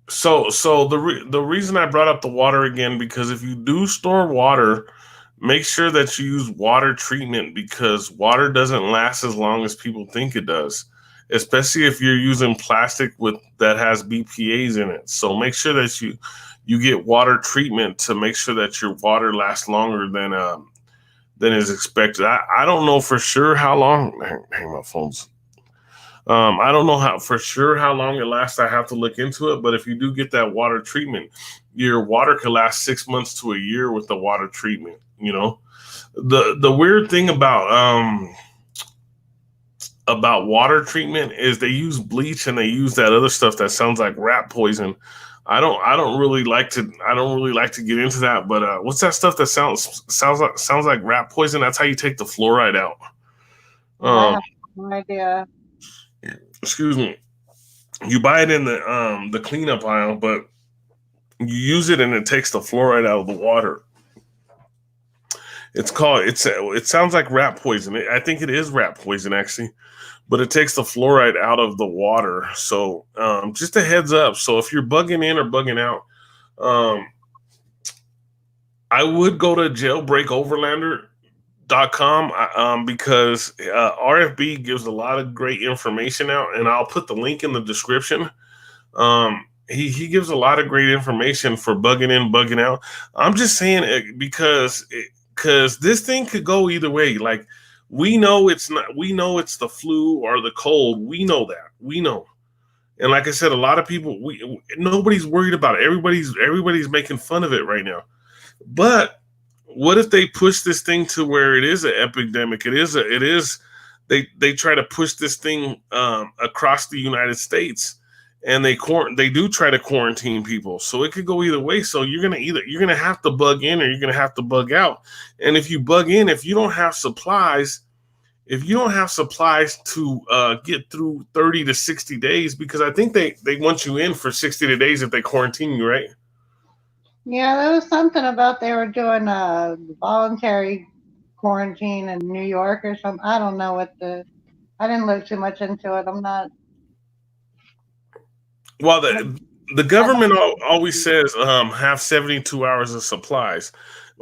So the reason I brought up the water again, because if you do store water, make sure that you use water treatment because water doesn't last as long as people think it does, especially if you're using plastic that has BPA's in it. So make sure that you get water treatment to make sure that your water lasts longer than is expected. I don't know for sure how long. Hang my phones. I don't know how for sure how long it lasts. I have to look into it. But if you do get that water treatment, your water could last 6 months to a year with the water treatment. You know, the weird thing about water treatment is they use bleach and they use that other stuff that sounds like rat poison. I don't really like to get into that, but what's that stuff that sounds like rat poison? That's how you take the fluoride out. I Um, have no idea. excuse me. You buy it in the cleanup aisle, but you use it and it takes the fluoride out of the water. It sounds like rat poison. I think it is rat poison actually, but it takes the fluoride out of the water. So just a heads up. So if you're bugging in or bugging out, um, I would go to jailbreakoverlander.com because RFB gives a lot of great information out, and I'll put the link in the description. He gives a lot of great information for bugging in, bugging out. I'm just saying it because this thing could go either way. Like we know it's not. We know it's the flu or the cold. We know that. We know. And like I said, a lot of people. Nobody's worried about it. Everybody's making fun of it right now. But what if they push this thing to where it is an epidemic? They try to push this thing across the United States, and they do try to quarantine people. So it could go either way. So you're gonna have to bug in or you're gonna have to bug out. And if you bug in, if you don't have supplies, to get through 30 to 60 days, because I think they want you in for 60 days if they quarantine you, right? Yeah, there was something about they were doing a voluntary quarantine in New York or something. I don't know I didn't look too much into it. I'm not. Well, the government always says have 72 hours of supplies.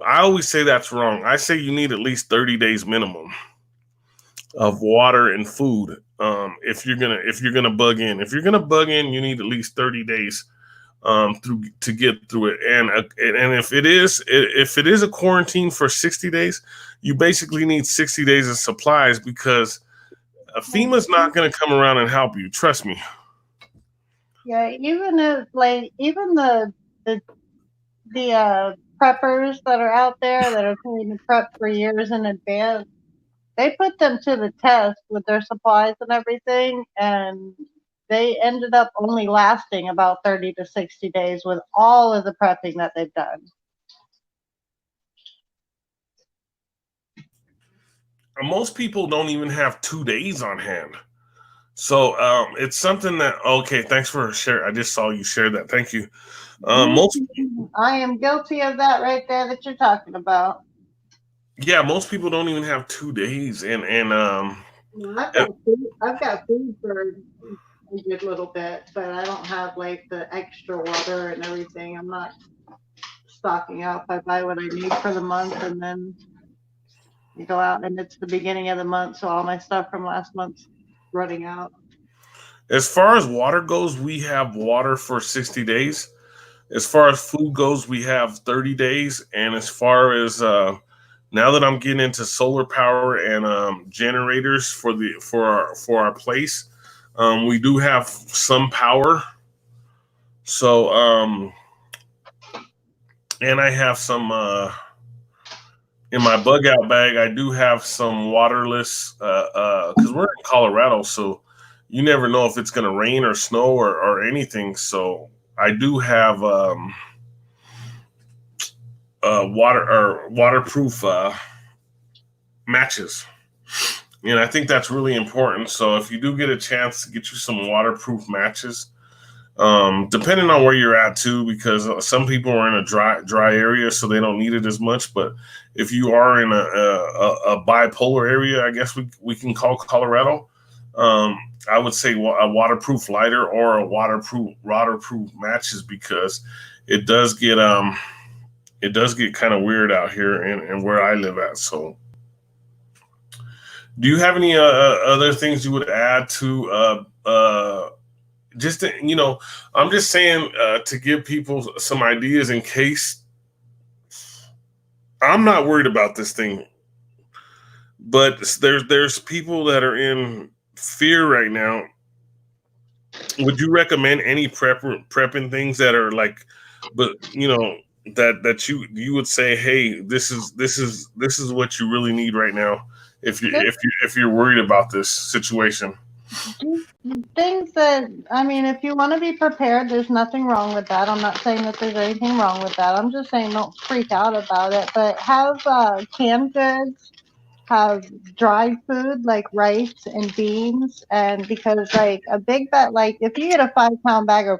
I always say that's wrong. I say you need at least 30 days minimum of water and food. If you're gonna bug in, you need at least 30 days through to get through it. And if it is a quarantine for 60 days, you basically need 60 days of supplies because FEMA's not going to come around and help you. Trust me. Yeah, even if even the preppers that are out there that are trying to prep for years in advance, they put them to the test with their supplies and everything, and they ended up only lasting about 30 to 60 days with all of the prepping that they've done. Most people don't even have 2 days on hand. So it's something that, okay, thanks for sharing. I just saw you share that. Thank you. I am guilty of that right there that you're talking about. Yeah, most people don't even have 2 days. I've got food for a good little bit, but I don't have like the extra water and everything. I'm not stocking up. I buy what I need for the month, and then you go out, and it's the beginning of the month, so all my stuff from last month's running out. As far as water goes, we have water for 60 days. As far as food goes, we have 30 days. And as far as now that I'm getting into solar power and generators for our place, we do have some power. So and I have some in my bug out bag. I do have some waterless because we're in Colorado, so you never know if it's going to rain or snow or anything. So I do have waterproof matches. And I think that's really important. So if you do get a chance to get you some waterproof matches, depending on where you're at too, because some people are in a dry area, so they don't need it as much. But if you are in a bipolar area, I guess we can call Colorado, I would say a waterproof lighter or a waterproof matches, because it does get kind of weird out here and where I live at. So do you have any other things you would add to just to, I'm just saying to give people some ideas in case. I'm not worried about this thing, but there's people that are in fear right now, would you recommend any prepping things that are like, but that you would say, hey, this is what you really need right now if you're worried about this situation? Things that, I mean, if you want to be prepared, there's nothing wrong with that. I'm not saying that there's anything wrong with that. I'm just saying don't freak out about it. But have canned goods, have dried food like rice and beans, and because like a big bet, like if you get a 5 pound bag of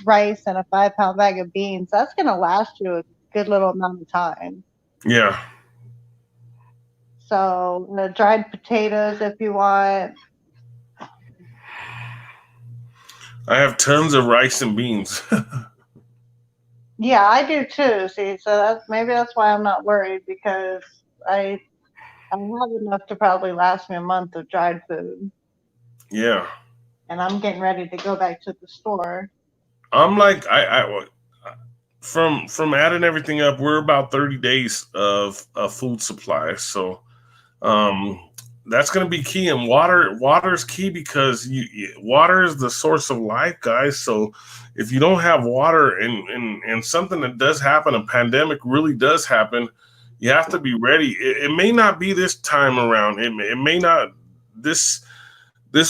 rice and a 5 pound bag of beans, that's gonna last you a good little amount of time. Yeah. So the dried potatoes if you want. I have tons of rice and beans. Yeah, I do too. See, so that's why I'm not worried because I I have enough to probably last me a month of dried food, Yeah. and I'm getting ready to go back to the store. I'm like I from adding everything up, we're about 30 days of food supply. So um that's going to be key, and water is key because water is the source of life, guys. So if you don't have water, and something that does happen, a pandemic really does happen, you have to be ready. It may not be this time around. It may not this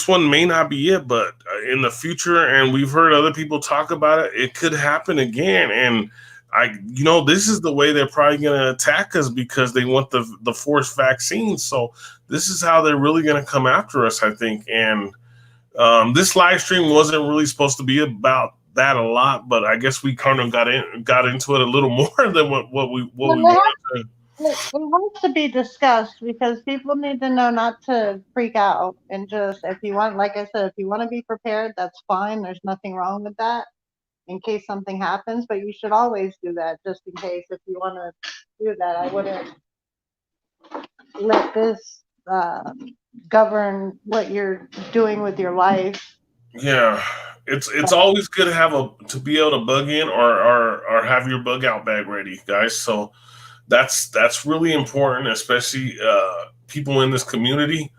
one may not be it, but in the future, and we've heard other people talk about it, it could happen again. And this is the way they're probably going to attack us because they want the forced vaccines. So this is how they're really going to come after us, I think. And this live stream wasn't really supposed to be about that a lot, but I guess we kind of got into it a little more than what we wanted to. It has to be discussed because people need to know not to freak out and just if you want, like I said, if you want to be prepared, that's fine. There's nothing wrong with that in case something happens, but you should always do that just in case. If you want to do that, I wouldn't let this govern what you're doing with your life. Yeah, it's always good to be able to bug in or have your bug out bag ready, guys. So that's really important, especially people in this community.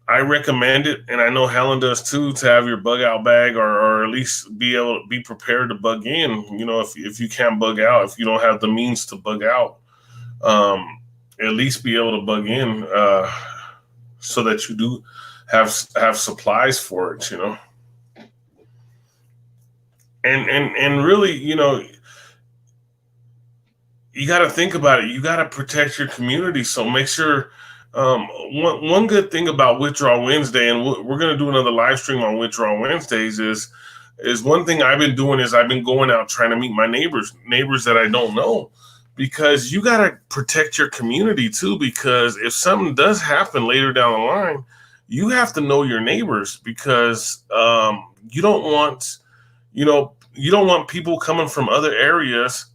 I recommend it, and I know Helen does too, to have your bug out bag or at least be able to be prepared to bug in. If you can't bug out, if you don't have the means to bug out, at least be able to bug in so that you do have supplies for it. And really, you got to think about it. You got to protect your community. So make sure. One good thing about Withdrawal Wednesday, and we're going to do another live stream on Withdrawal Wednesdays, is one thing I've been doing is I've been going out trying to meet my neighbors that I don't know, because you got to protect your community too. Because if something does happen later down the line, you have to know your neighbors, because you don't want people coming from other areas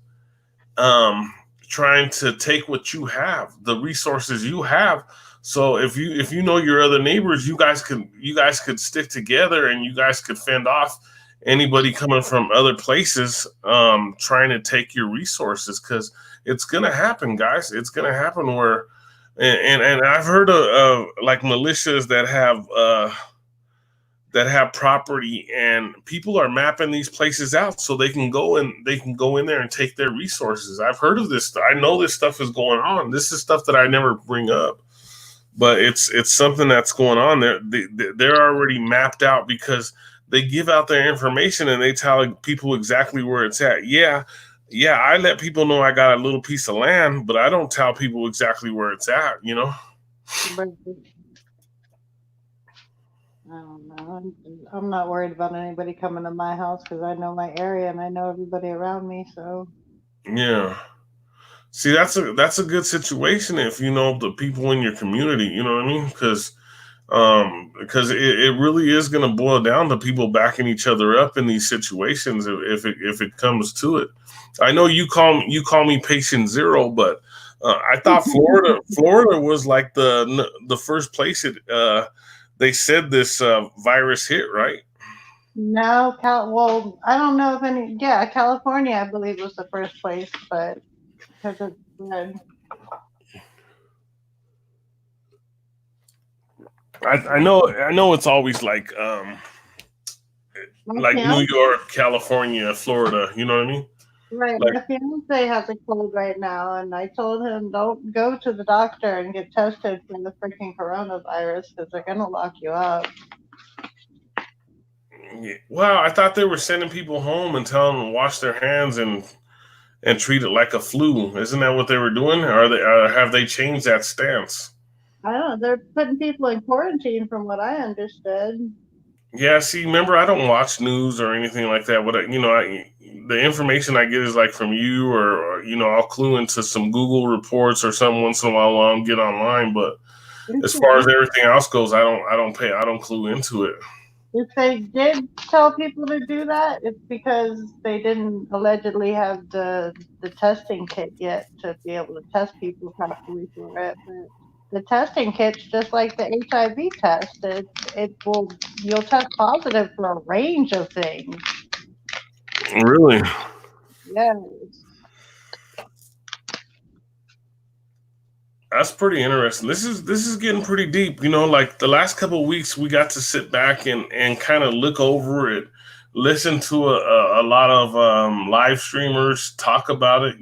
trying to take what you have, the resources you have. So if you know your other neighbors, you guys could stick together, and you guys could fend off anybody coming from other places trying to take your resources, because it's gonna happen, guys. It's gonna happen where, and I've heard of like militias that have property, and people are mapping these places out so they can go in there and take their resources. I've heard of this. I know this stuff is going on. This is stuff that I never bring up, but it's something that's going on. They're already mapped out because they give out their information and they tell people exactly where it's at. Yeah, I let people know I got a little piece of land, but I don't tell people exactly where it's at. But I don't know. I'm not worried about anybody coming to my house because I know my area and I know everybody around me. So Yeah. See, that's a good situation if you know the people in your community. You know what I mean? Because it really is going to boil down to people backing each other up in these situations if it comes to it. I know you call me patient zero, but I thought Florida was like the first place they said this virus hit, right? no, well, I don't know if any. Yeah, California, I believe, was the first place, but because it's red. I know it's always like My like New fiance, York, California, Florida. You know what I mean? right, Like, my fiance has a cold right now, and I told him don't go to the doctor and get tested for the freaking coronavirus because they're gonna lock you up. wow, I thought they were sending people home and telling them to wash their hands and treat it like a flu. Isn't that what they were doing? Or have they changed that stance? I don't know. They're putting people in quarantine, from what I understood. Yeah, see, remember, I don't watch news or anything like that. The information I get is like from you, or I'll clue into some Google reports or something once in a while I'll get online. But as far as everything else goes, I don't clue into it. If they did tell people to do that, it's because they didn't allegedly have the testing kit yet to be able to test people properly for it. But the testing kit's just like the HIV test. You'll test positive for a range of things. Really? Yeah. That's pretty interesting. This is getting pretty deep. Like the last couple of weeks, we got to sit back and kind of look over it, listen to a lot of live streamers talk about it.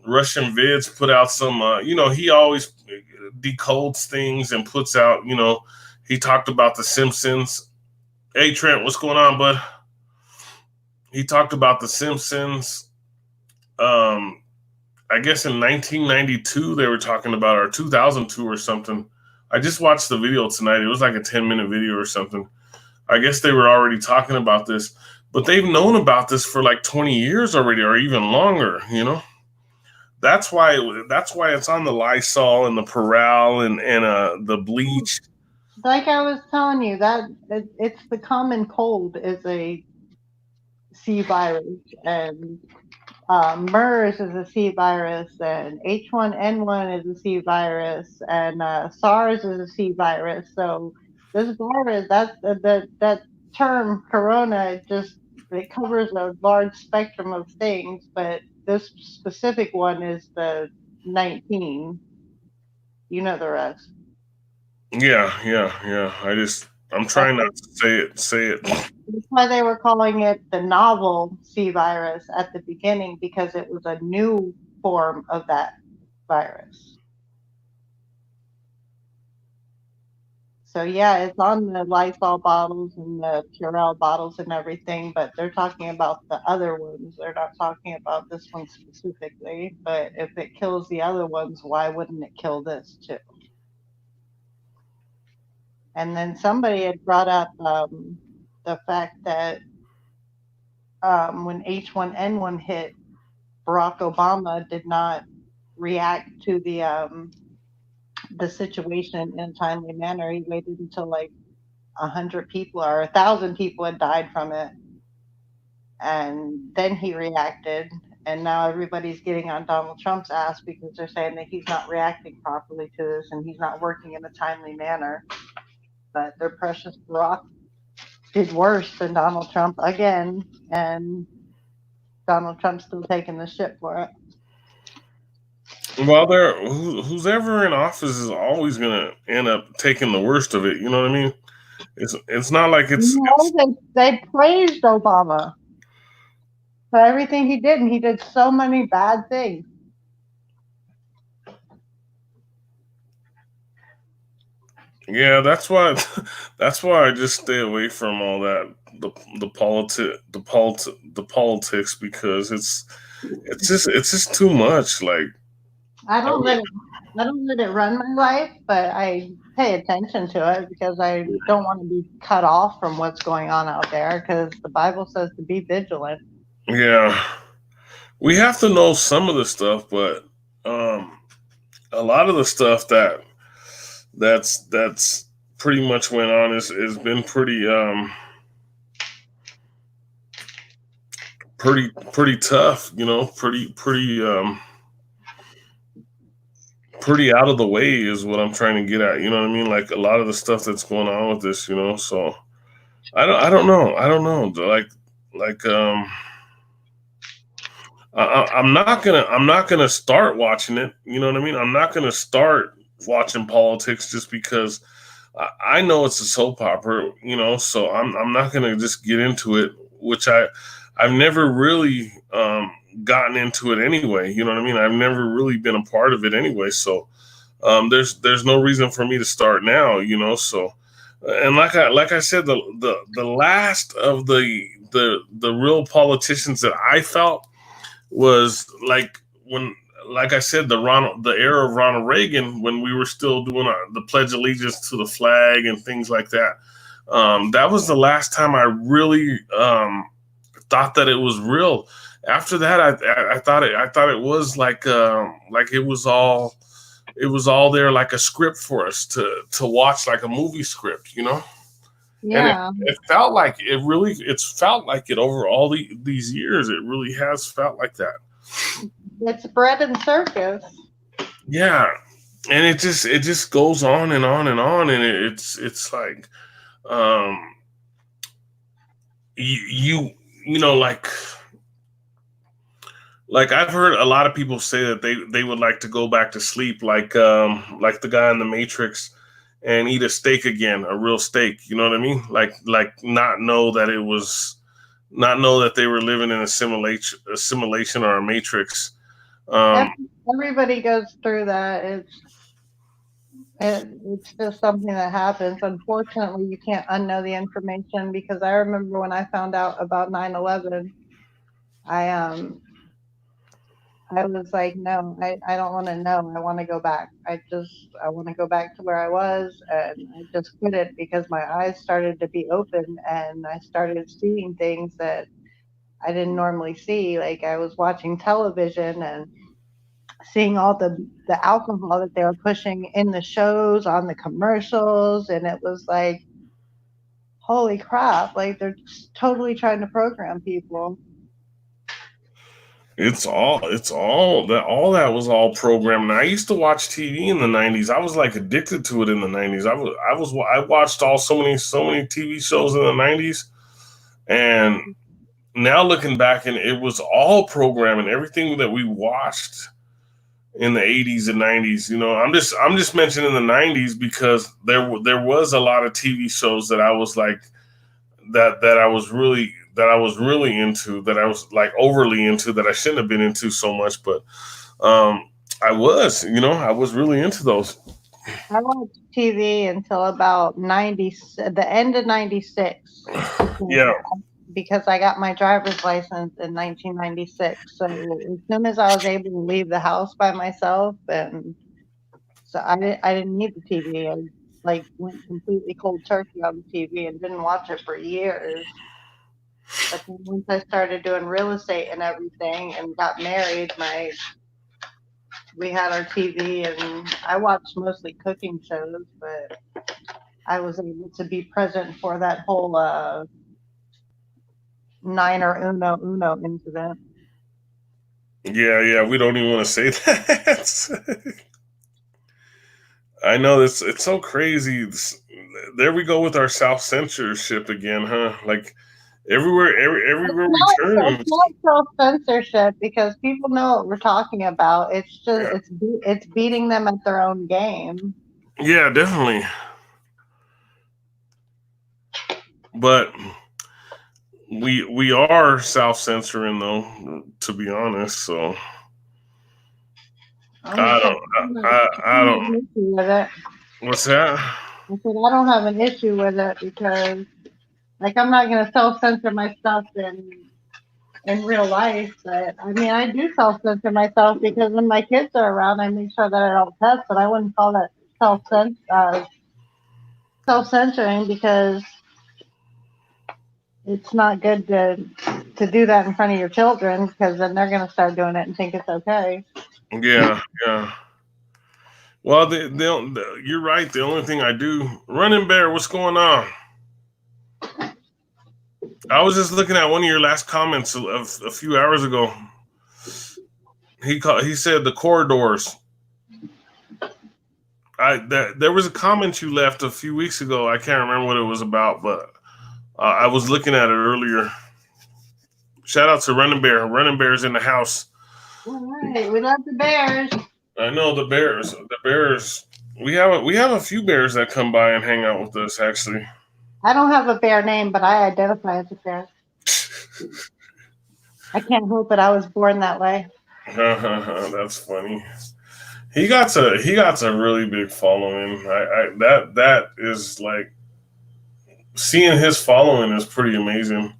Russian Vids put out some. He always decodes things and puts out. He talked about the Simpsons. Hey Trent, what's going on, bud? He talked about the Simpsons. Um, I guess in 1992 they were talking about, or 2002 or something. I just watched the video tonight. It was like a 10-minute video or something. I guess they were already talking about this, but they've known about this for like 20 years already, or even longer. That's why it's on the Lysol and the Perel and the bleach. Like I was telling you, it's the common cold is a C virus, and MERS is a C virus, and H1N1 is a C virus, and SARS is a C virus. So this virus, that term corona, it covers a large spectrum of things, but this specific one is the 19. You know the rest. Yeah. I'm That's trying not to say it. That's why they were calling it the novel C virus at the beginning, because it was a new form of that virus. So yeah, it's on the Lysol bottles and the Purell bottles and everything, but they're talking about the other ones. They're not talking about this one specifically. But if it kills the other ones, why wouldn't it kill this too? And then somebody had brought up the fact that when H1N1 hit, Barack Obama did not react to the situation in a timely manner. He waited until like 100 people or 1,000 people had died from it, and then he reacted. And now everybody's getting on Donald Trump's ass because they're saying that he's not reacting properly to this and he's not working in a timely manner. But their precious Barack did worse than Donald Trump again, and Donald Trump's still taking the shit for it. Well, who's ever in office is always gonna end up taking the worst of it. You know what I mean? It's not like it's They praised Obama for everything he did, and he did so many bad things. yeah. That's why I just stay away from all that the politics, because it's just too much. Like, I I don't mean, let it, I don't let it run my life, but I pay attention to it because I don't want to be cut off from what's going on out there. Because the Bible says to be vigilant. yeah, we have to know some of the stuff, but um, a lot of the stuff that's pretty much went on is been pretty tough, pretty out of the way is what I'm trying to get at. You know what I mean? Like a lot of the stuff that's going on with this, so I don't know. Like I'm not gonna start watching it. You know what I mean? I'm not gonna start watching politics just because I know it's a soap opera, so I'm not gonna just get into it, which I've never really gotten into it anyway. You know what I mean? I've never really been a part of it anyway, so there's no reason for me to start now. So and like I said, the last of the real politicians that I felt was like when, like I said, the era of Ronald Reagan, when we were still doing the Pledge of Allegiance to the flag and things like that. That was the last time I really thought that it was real. After that, I thought it was like it was all there like a script for us to watch, like a movie script, Yeah. And it felt like it's felt like it over all these years. It really has felt like that. It's bread and circus. Yeah, and it just goes on and on and on, and it's like, you know, like I've heard a lot of people say that they would like to go back to sleep, like the guy in the Matrix, and eat a steak again, a real steak. You know what I mean? Like not know that it was, not know that they were living in a simulation or a matrix. Everybody goes through that. It's just something that happens. Unfortunately, you can't unknow the information, because I remember when I found out about 9/11, I was like, no, I don't want to know. I want to go back. I want to go back to where I was, and I just quit it because my eyes started to be open and I started seeing things that I didn't normally see. Like, I was watching television and seeing all the alcohol that they were pushing in the shows, on the commercials, and it was like, holy crap, like they're totally trying to program people. All that was all programmed. And I used to watch TV in the 90s. I was like addicted to it in the 90s. I watched so many TV shows in the 90s, and now looking back, and it was all programming. Everything that we watched in the 80s and 90s, I'm just mentioning the 90s because there was a lot of TV shows that I was like that I was really into, that I was like overly into, that I shouldn't have been into so much, but I was really into those. I watched TV until about the end of 96. Yeah. Because I got my driver's license in 1996. So as soon as I was able to leave the house by myself, and so I didn't need the TV. I like went completely cold turkey on the TV and didn't watch it for years. But then once I started doing real estate and everything and got married, we had our TV, and I watched mostly cooking shows, but I was able to be present for that whole Niner Uno incident. Yeah, we don't even want to say that. I know it's so crazy. There we go with our self-censorship again, huh? Like everywhere we turn. It's not self-censorship, because people know what we're talking about. It's just it's beating them at their own game. Yeah, definitely. But we are self-censoring, though, to be honest. So I don't. With it. What's that? I said I don't have an issue with it, because like I'm not gonna self-censor my stuff in real life, but I mean I do self-censor myself, because when my kids are around, I make sure that I don't cuss. But I wouldn't call that self-censoring, because it's not good to do that in front of your children, because then they're going to start doing it and think it's okay. Yeah. Well, you're right. The only thing I do, Running Bear, what's going on? I was just looking at one of your last comments of a few hours ago. He said the corridors. There was a comment you left a few weeks ago. I can't remember what it was about, but I was looking at it earlier. Shout out to Running Bear. Running Bear's in the house. All right, we love the Bears. I know the Bears. The Bears. We have a few bears that come by and hang out with us. Actually, I don't have a bear name, but I identify as a bear. I can't help it. I was born that way. that's funny. He got a really big following. That is like seeing his following is pretty amazing.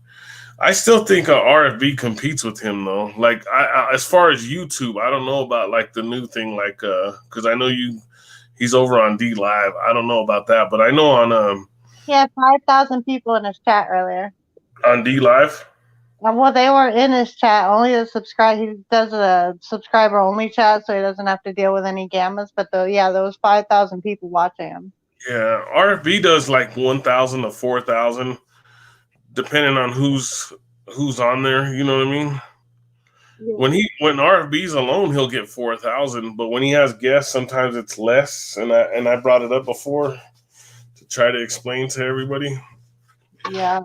I still think RFB competes with him though. Like as far as YouTube, I don't know about like the new thing, like because I know he's over on D Live. I don't know about that, but I know He had 5,000 people in his chat earlier. on D Live. Well, they were in his chat. Only the subscribe. He does a subscriber only chat, so he doesn't have to deal with any gammas. But there was 5,000 people watching him. Yeah, RFB does like 1,000 to 4,000, depending on who's on there. You know what I mean? Yeah. When RFB's alone, he'll get 4,000, but when he has guests, sometimes it's less. And I brought it up before to try to explain to everybody. Yeah.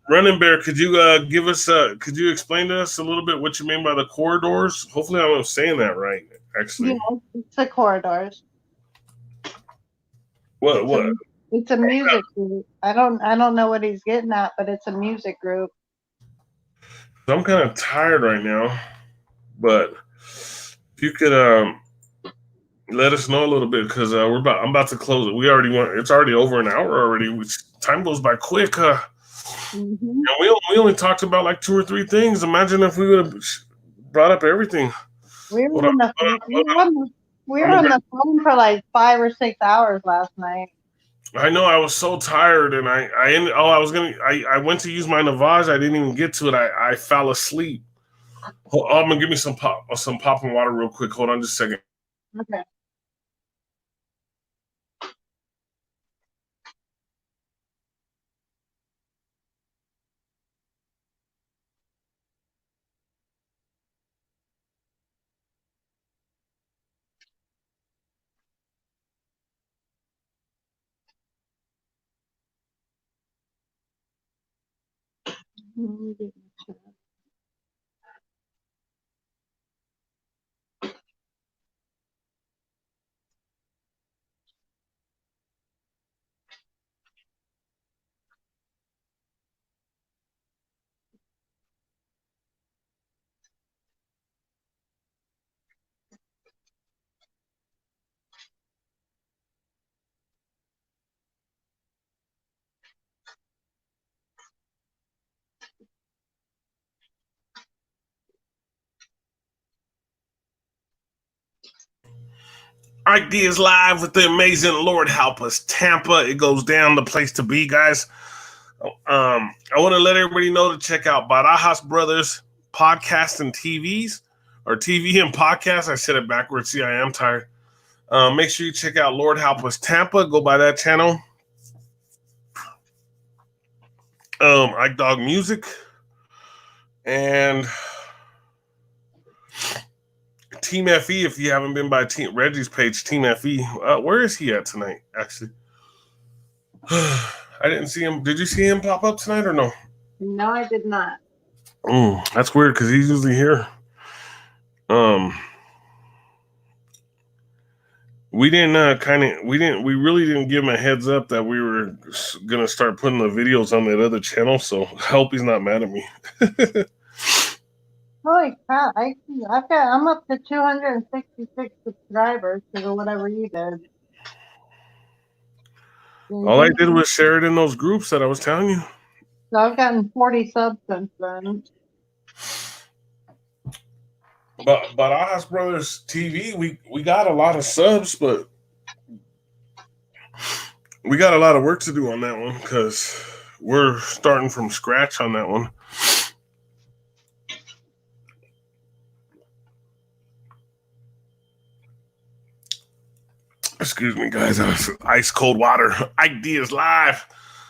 Running Bear, could you could you explain to us a little bit what you mean by the corridors? Hopefully, I'm saying that right. Actually, Yeah, it's the corridors. What? It's a music group. I don't know what he's getting at, but it's a music group. I'm kind of tired right now, but if you could let us know a little bit because I'm about to close it. It's already over an hour already, which time goes by quick. Mm-hmm. And we only talked about like 2 or 3 things. Imagine if we would have brought up everything. We were on the phone for like 5 or 6 hours last night. I know I was so tired, and I went to use my Navage. I didn't even get to it. I fell asleep. I'm gonna give me some popping water real quick. Hold on just a second. Okay. Ike Diaz live with the amazing Lord Help Us Tampa. It goes down, the place to be, guys. I want to let everybody know to check out Barajas Brothers podcast and TVs, or TV and podcast. I said it backwards. See, I am tired. Make sure you check out Lord Help Us Tampa. Go by that channel. Ike Dog Music and Team FE. If you haven't been by Reggie's page, Team FE. Where is he at tonight? Actually, I didn't see him. Did you see him pop up tonight or no? No, I did not. That's weird because he's usually here. We really didn't give him a heads up that we were gonna start putting the videos on that other channel. So hope he's not mad at me. Holy crap! I'm up to 266 subscribers because of whatever you did. All I did was share it in those groups that I was telling you. So I've gotten 40 subs since then. But Barajas Brothers TV, we got a lot of subs, but we got a lot of work to do on that one because we're starting from scratch on that one. Excuse me, guys. Ice cold water. Ike Diaz live.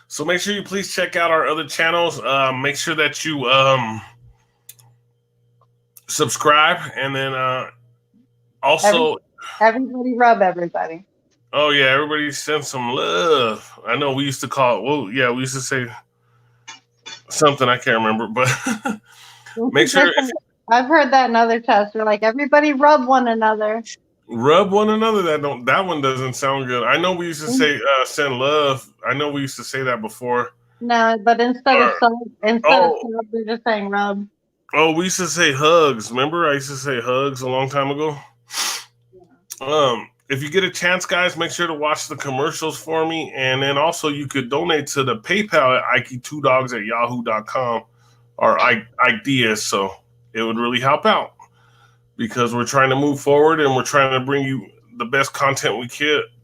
So make sure you please check out our other channels. Make sure that you subscribe, and then also everybody rub everybody. Oh yeah, everybody send some love. I know we used to call it. Well, yeah, we used to say something I can't remember, but make sure. I've heard that in other tests. They're like, everybody rub one another. Rub one another. That one doesn't sound good. I know we used to say send love. I know we used to say that before. No, but instead of Or, salt, oh, we're just saying rub. we used to say hugs. Remember, I used to say hugs a long time ago. If you get a chance, guys, make sure to watch the commercials for me, and then also you could donate to the PayPal at Ike2dogs@yahoo.com or Ike Diaz. So it would really help out because we're trying to move forward and we're trying to bring you the best content we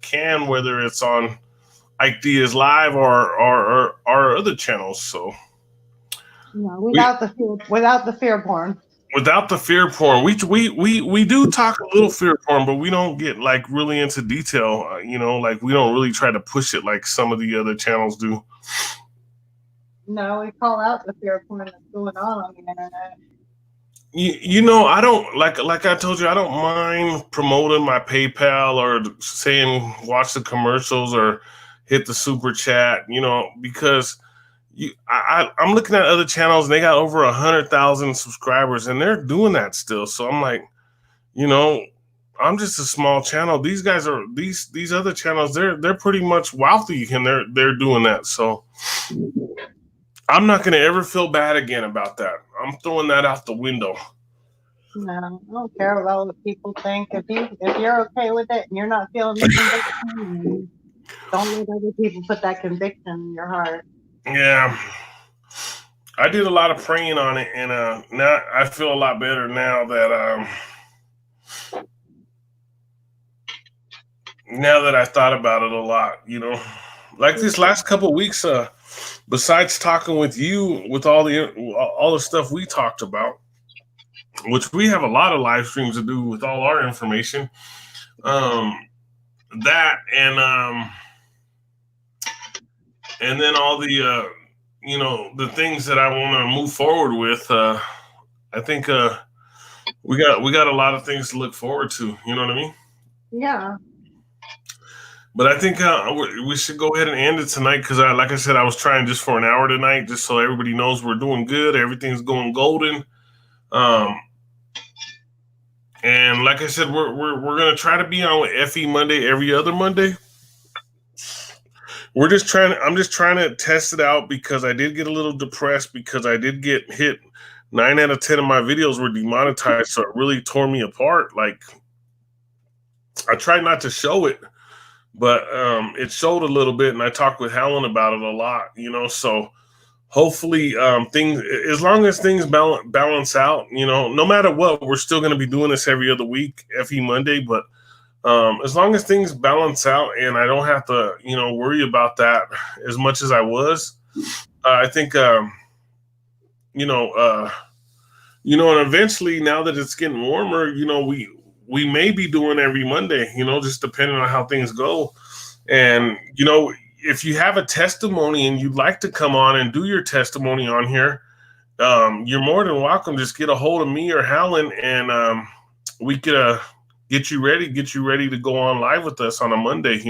can, whether it's on Ike Diaz Live or our other channels. So No, without the fear porn. without the fear porn, we do talk a little fear porn, but we don't get like really into detail. Like we don't really try to push it like some of the other channels do. No, we call out the fear porn that's going on the internet. I don't like I told you, I don't mind promoting my PayPal or saying watch the commercials or hit the super chat, because I'm looking at other channels and they got over 100,000 subscribers and they're doing that still. So I'm like, I'm just a small channel. These guys are these other channels. They're pretty much wealthy and they're doing that. So I'm not gonna ever feel bad again about that. I'm throwing that out the window. No, I don't care about what people think. If you're okay with it and you're not feeling the conviction, don't let other people put that conviction in your heart. Yeah. I did a lot of praying on it, and now I feel a lot better now that I thought about it a lot. Like this last couple of weeks. Besides talking with you, with all the stuff we talked about, which we have a lot of live streams to do with all our information, that and then all the the things that I want to move forward with. I think we got a lot of things to look forward to. You know what I mean? Yeah. But I think we should go ahead and end it tonight because, like I said, I was trying just for an hour tonight, just so everybody knows we're doing good. Everything's going golden. And like I said, we're gonna try to be on with FE Monday every other Monday. I'm just trying to test it out because I did get a little depressed because I did get hit. 9 out of 10 of my videos were demonetized, so it really tore me apart. Like I tried not to show it, but it showed a little bit, and I talked with Helen about it a lot. So hopefully things, as long as things balance out, no matter what, we're still going to be doing this every other week, FE Monday. But as long as things balance out and I don't have to, worry about that as much as I was, I think, and eventually now that it's getting warmer, we may be doing every Monday, just depending on how things go. And, if you have a testimony and you'd like to come on and do your testimony on here, you're more than welcome. Just get a hold of me or Helen, and we could get you ready to go on live with us on a Monday.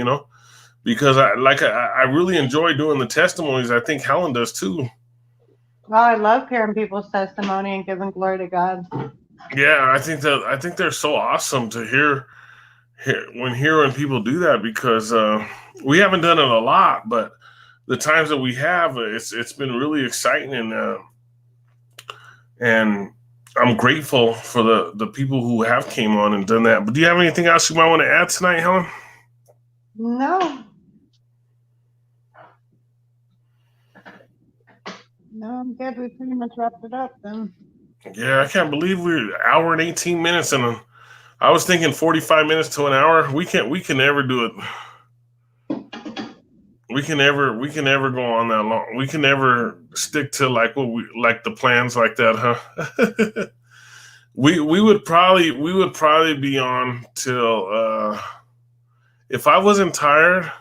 Because I really enjoy doing the testimonies. I think Helen does too. Well, I love hearing people's testimony and giving glory to God. Yeah, I think they're so awesome to hear when people do that because we haven't done it a lot, but the times that we have, it's been really exciting, and I'm grateful for the people who have came on and done that. But do you have anything else you might want to add tonight, Helen? No. No, I'm good. We pretty much wrapped it up then. Yeah, I can't believe we're an hour and 18 minutes, and I was thinking 45 minutes to an hour. We can never do it. We can never go on that long. We can never stick to like the plans like that, huh? we would probably be on till if I wasn't tired,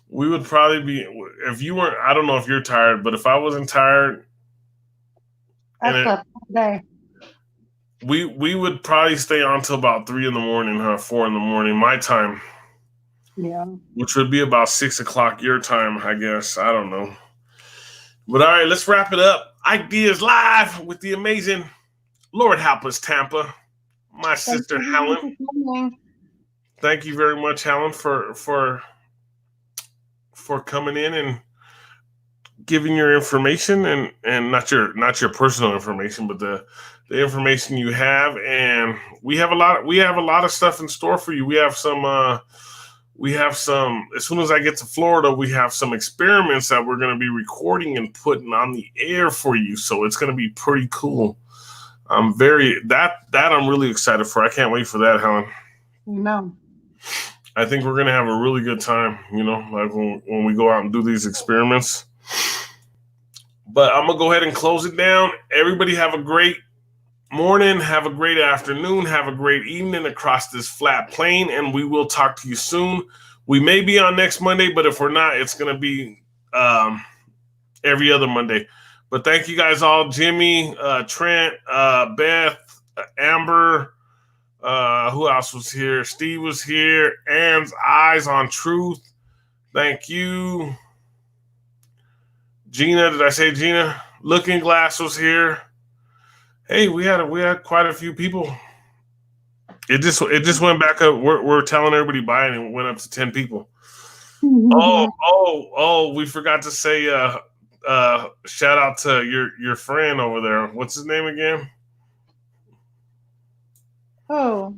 we would probably be, if you weren't, I don't know if you're tired, but if I wasn't tired, we would probably stay on till about 3 in the morning, 4 in the morning, my time. Yeah. Which would be about 6 o'clock your time, I guess. I don't know. But all right, let's wrap it up. Ike Diaz live with the amazing Lord Help Us Tampa. my Thank sister you Helen. for coming. Thank you very much, Helen, for coming in and giving your information and not your personal information, but the information you have. And we have a lot of stuff in store for you. We have some as soon as I get to Florida, we have some experiments that we're going to be recording and putting on the air for you. So it's going to be pretty cool. I'm really excited for. I can't wait for that, Helen. No. I think we're going to have a really good time, like when we go out and do these experiments. But I'm going to go ahead and close it down. Everybody have a great morning, have a great afternoon, have a great evening across this flat plane, and we will talk to you soon. We may be on next Monday, but if we're not, it's going to be every other Monday. But thank you guys all. Jimmy, Trent, Beth, Amber, who else was here? Steve was here. Ann's Eyes on Truth. Thank you. Gina, did I say Gina? Looking Glass was here. Hey, we had quite a few people. It just went back up. We're telling everybody bye, and it went up to 10 people. Oh! We forgot to say shout out to your friend over there. What's his name again? Oh.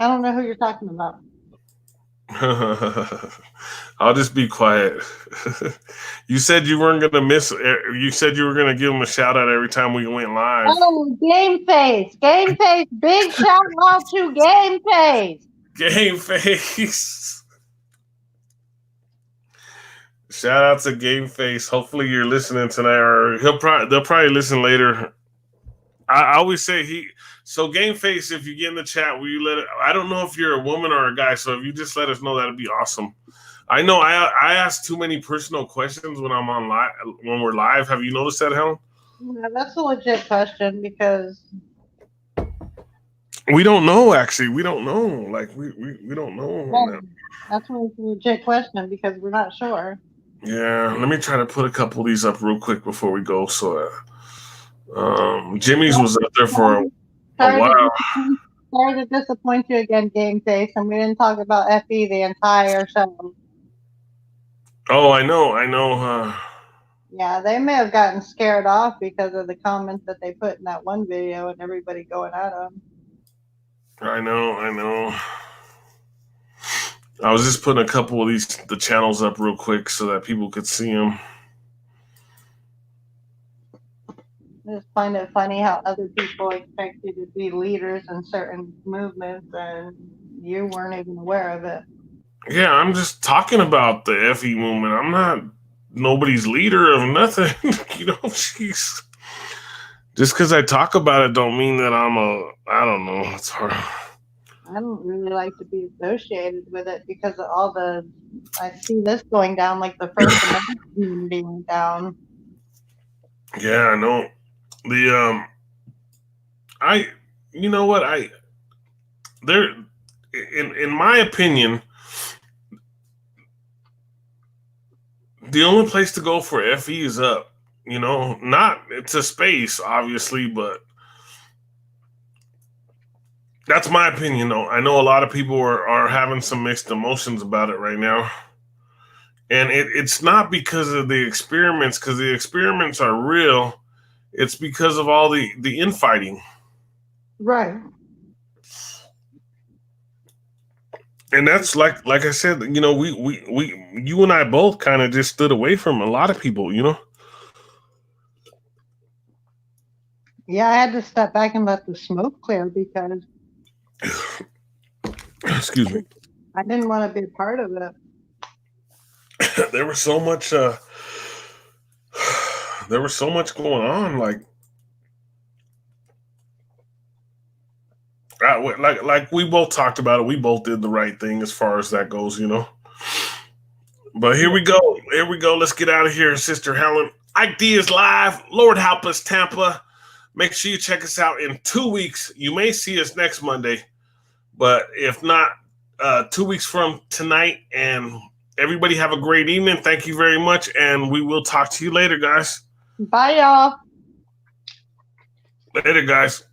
I don't know who you're talking about. I'll just be quiet. You said you weren't gonna miss. You said you were gonna give him a shout out every time we went live. Oh, Game Face! Game Face! Big shout out to Game Face! Game Face! Shout out to Game Face. Hopefully you're listening tonight, or they'll probably listen later. I always say So Game Face, if you get in the chat, will you I don't know if you're a woman or a guy, so if you just let us know, that'd be awesome. I know I ask too many personal questions when I'm on live, when we're live. Have you noticed that, Helen? Yeah, that's a legit question because we don't know. Actually, we don't know. Like we don't know. Yeah, that's why it's a legit question because we're not sure. Yeah, let me try to put a couple of these up real quick before we go. So, Jimmy's was up there for a while. Sorry to disappoint you again, Game Face, and we didn't talk about FE the entire show. Oh, I know. Yeah, they may have gotten scared off because of the comments that they put in that one video and everybody going at them. I know. I was just putting a couple of the channels up real quick so that people could see them. I just find it funny how other people expect you to be leaders in certain movements and you weren't even aware of it. Yeah, I'm just talking about the FE movement. I'm not nobody's leader of nothing. Jeez. Just because I talk about it don't mean that I don't know. It's hard. I don't really like to be associated with it because of all I see this going down like the First Amendment community went down. Yeah, I know. You know what? In my opinion, the only place to go for FE is up. Not to space, obviously, but that's my opinion, though. I know a lot of people are having some mixed emotions about it right now. And it's not because of the experiments, because the experiments are real. It's because of all the infighting. Right. And that's like I said, we you and I both kind of just stood away from a lot of people, Yeah, I had to step back and let the smoke clear because excuse me. I didn't want to be a part of it. There was so much going on, like we both talked about it. We both did the right thing as far as that goes, But here we go. Let's get out of here, Sister Helen. Ike Diaz live. Lord help us, Tampa. Make sure you check us out in 2 weeks. You may see us next Monday, but if not, 2 weeks from tonight, and Everybody have a great evening. Thank you very much, and we will talk to you later, guys. Bye, y'all. Later, guys.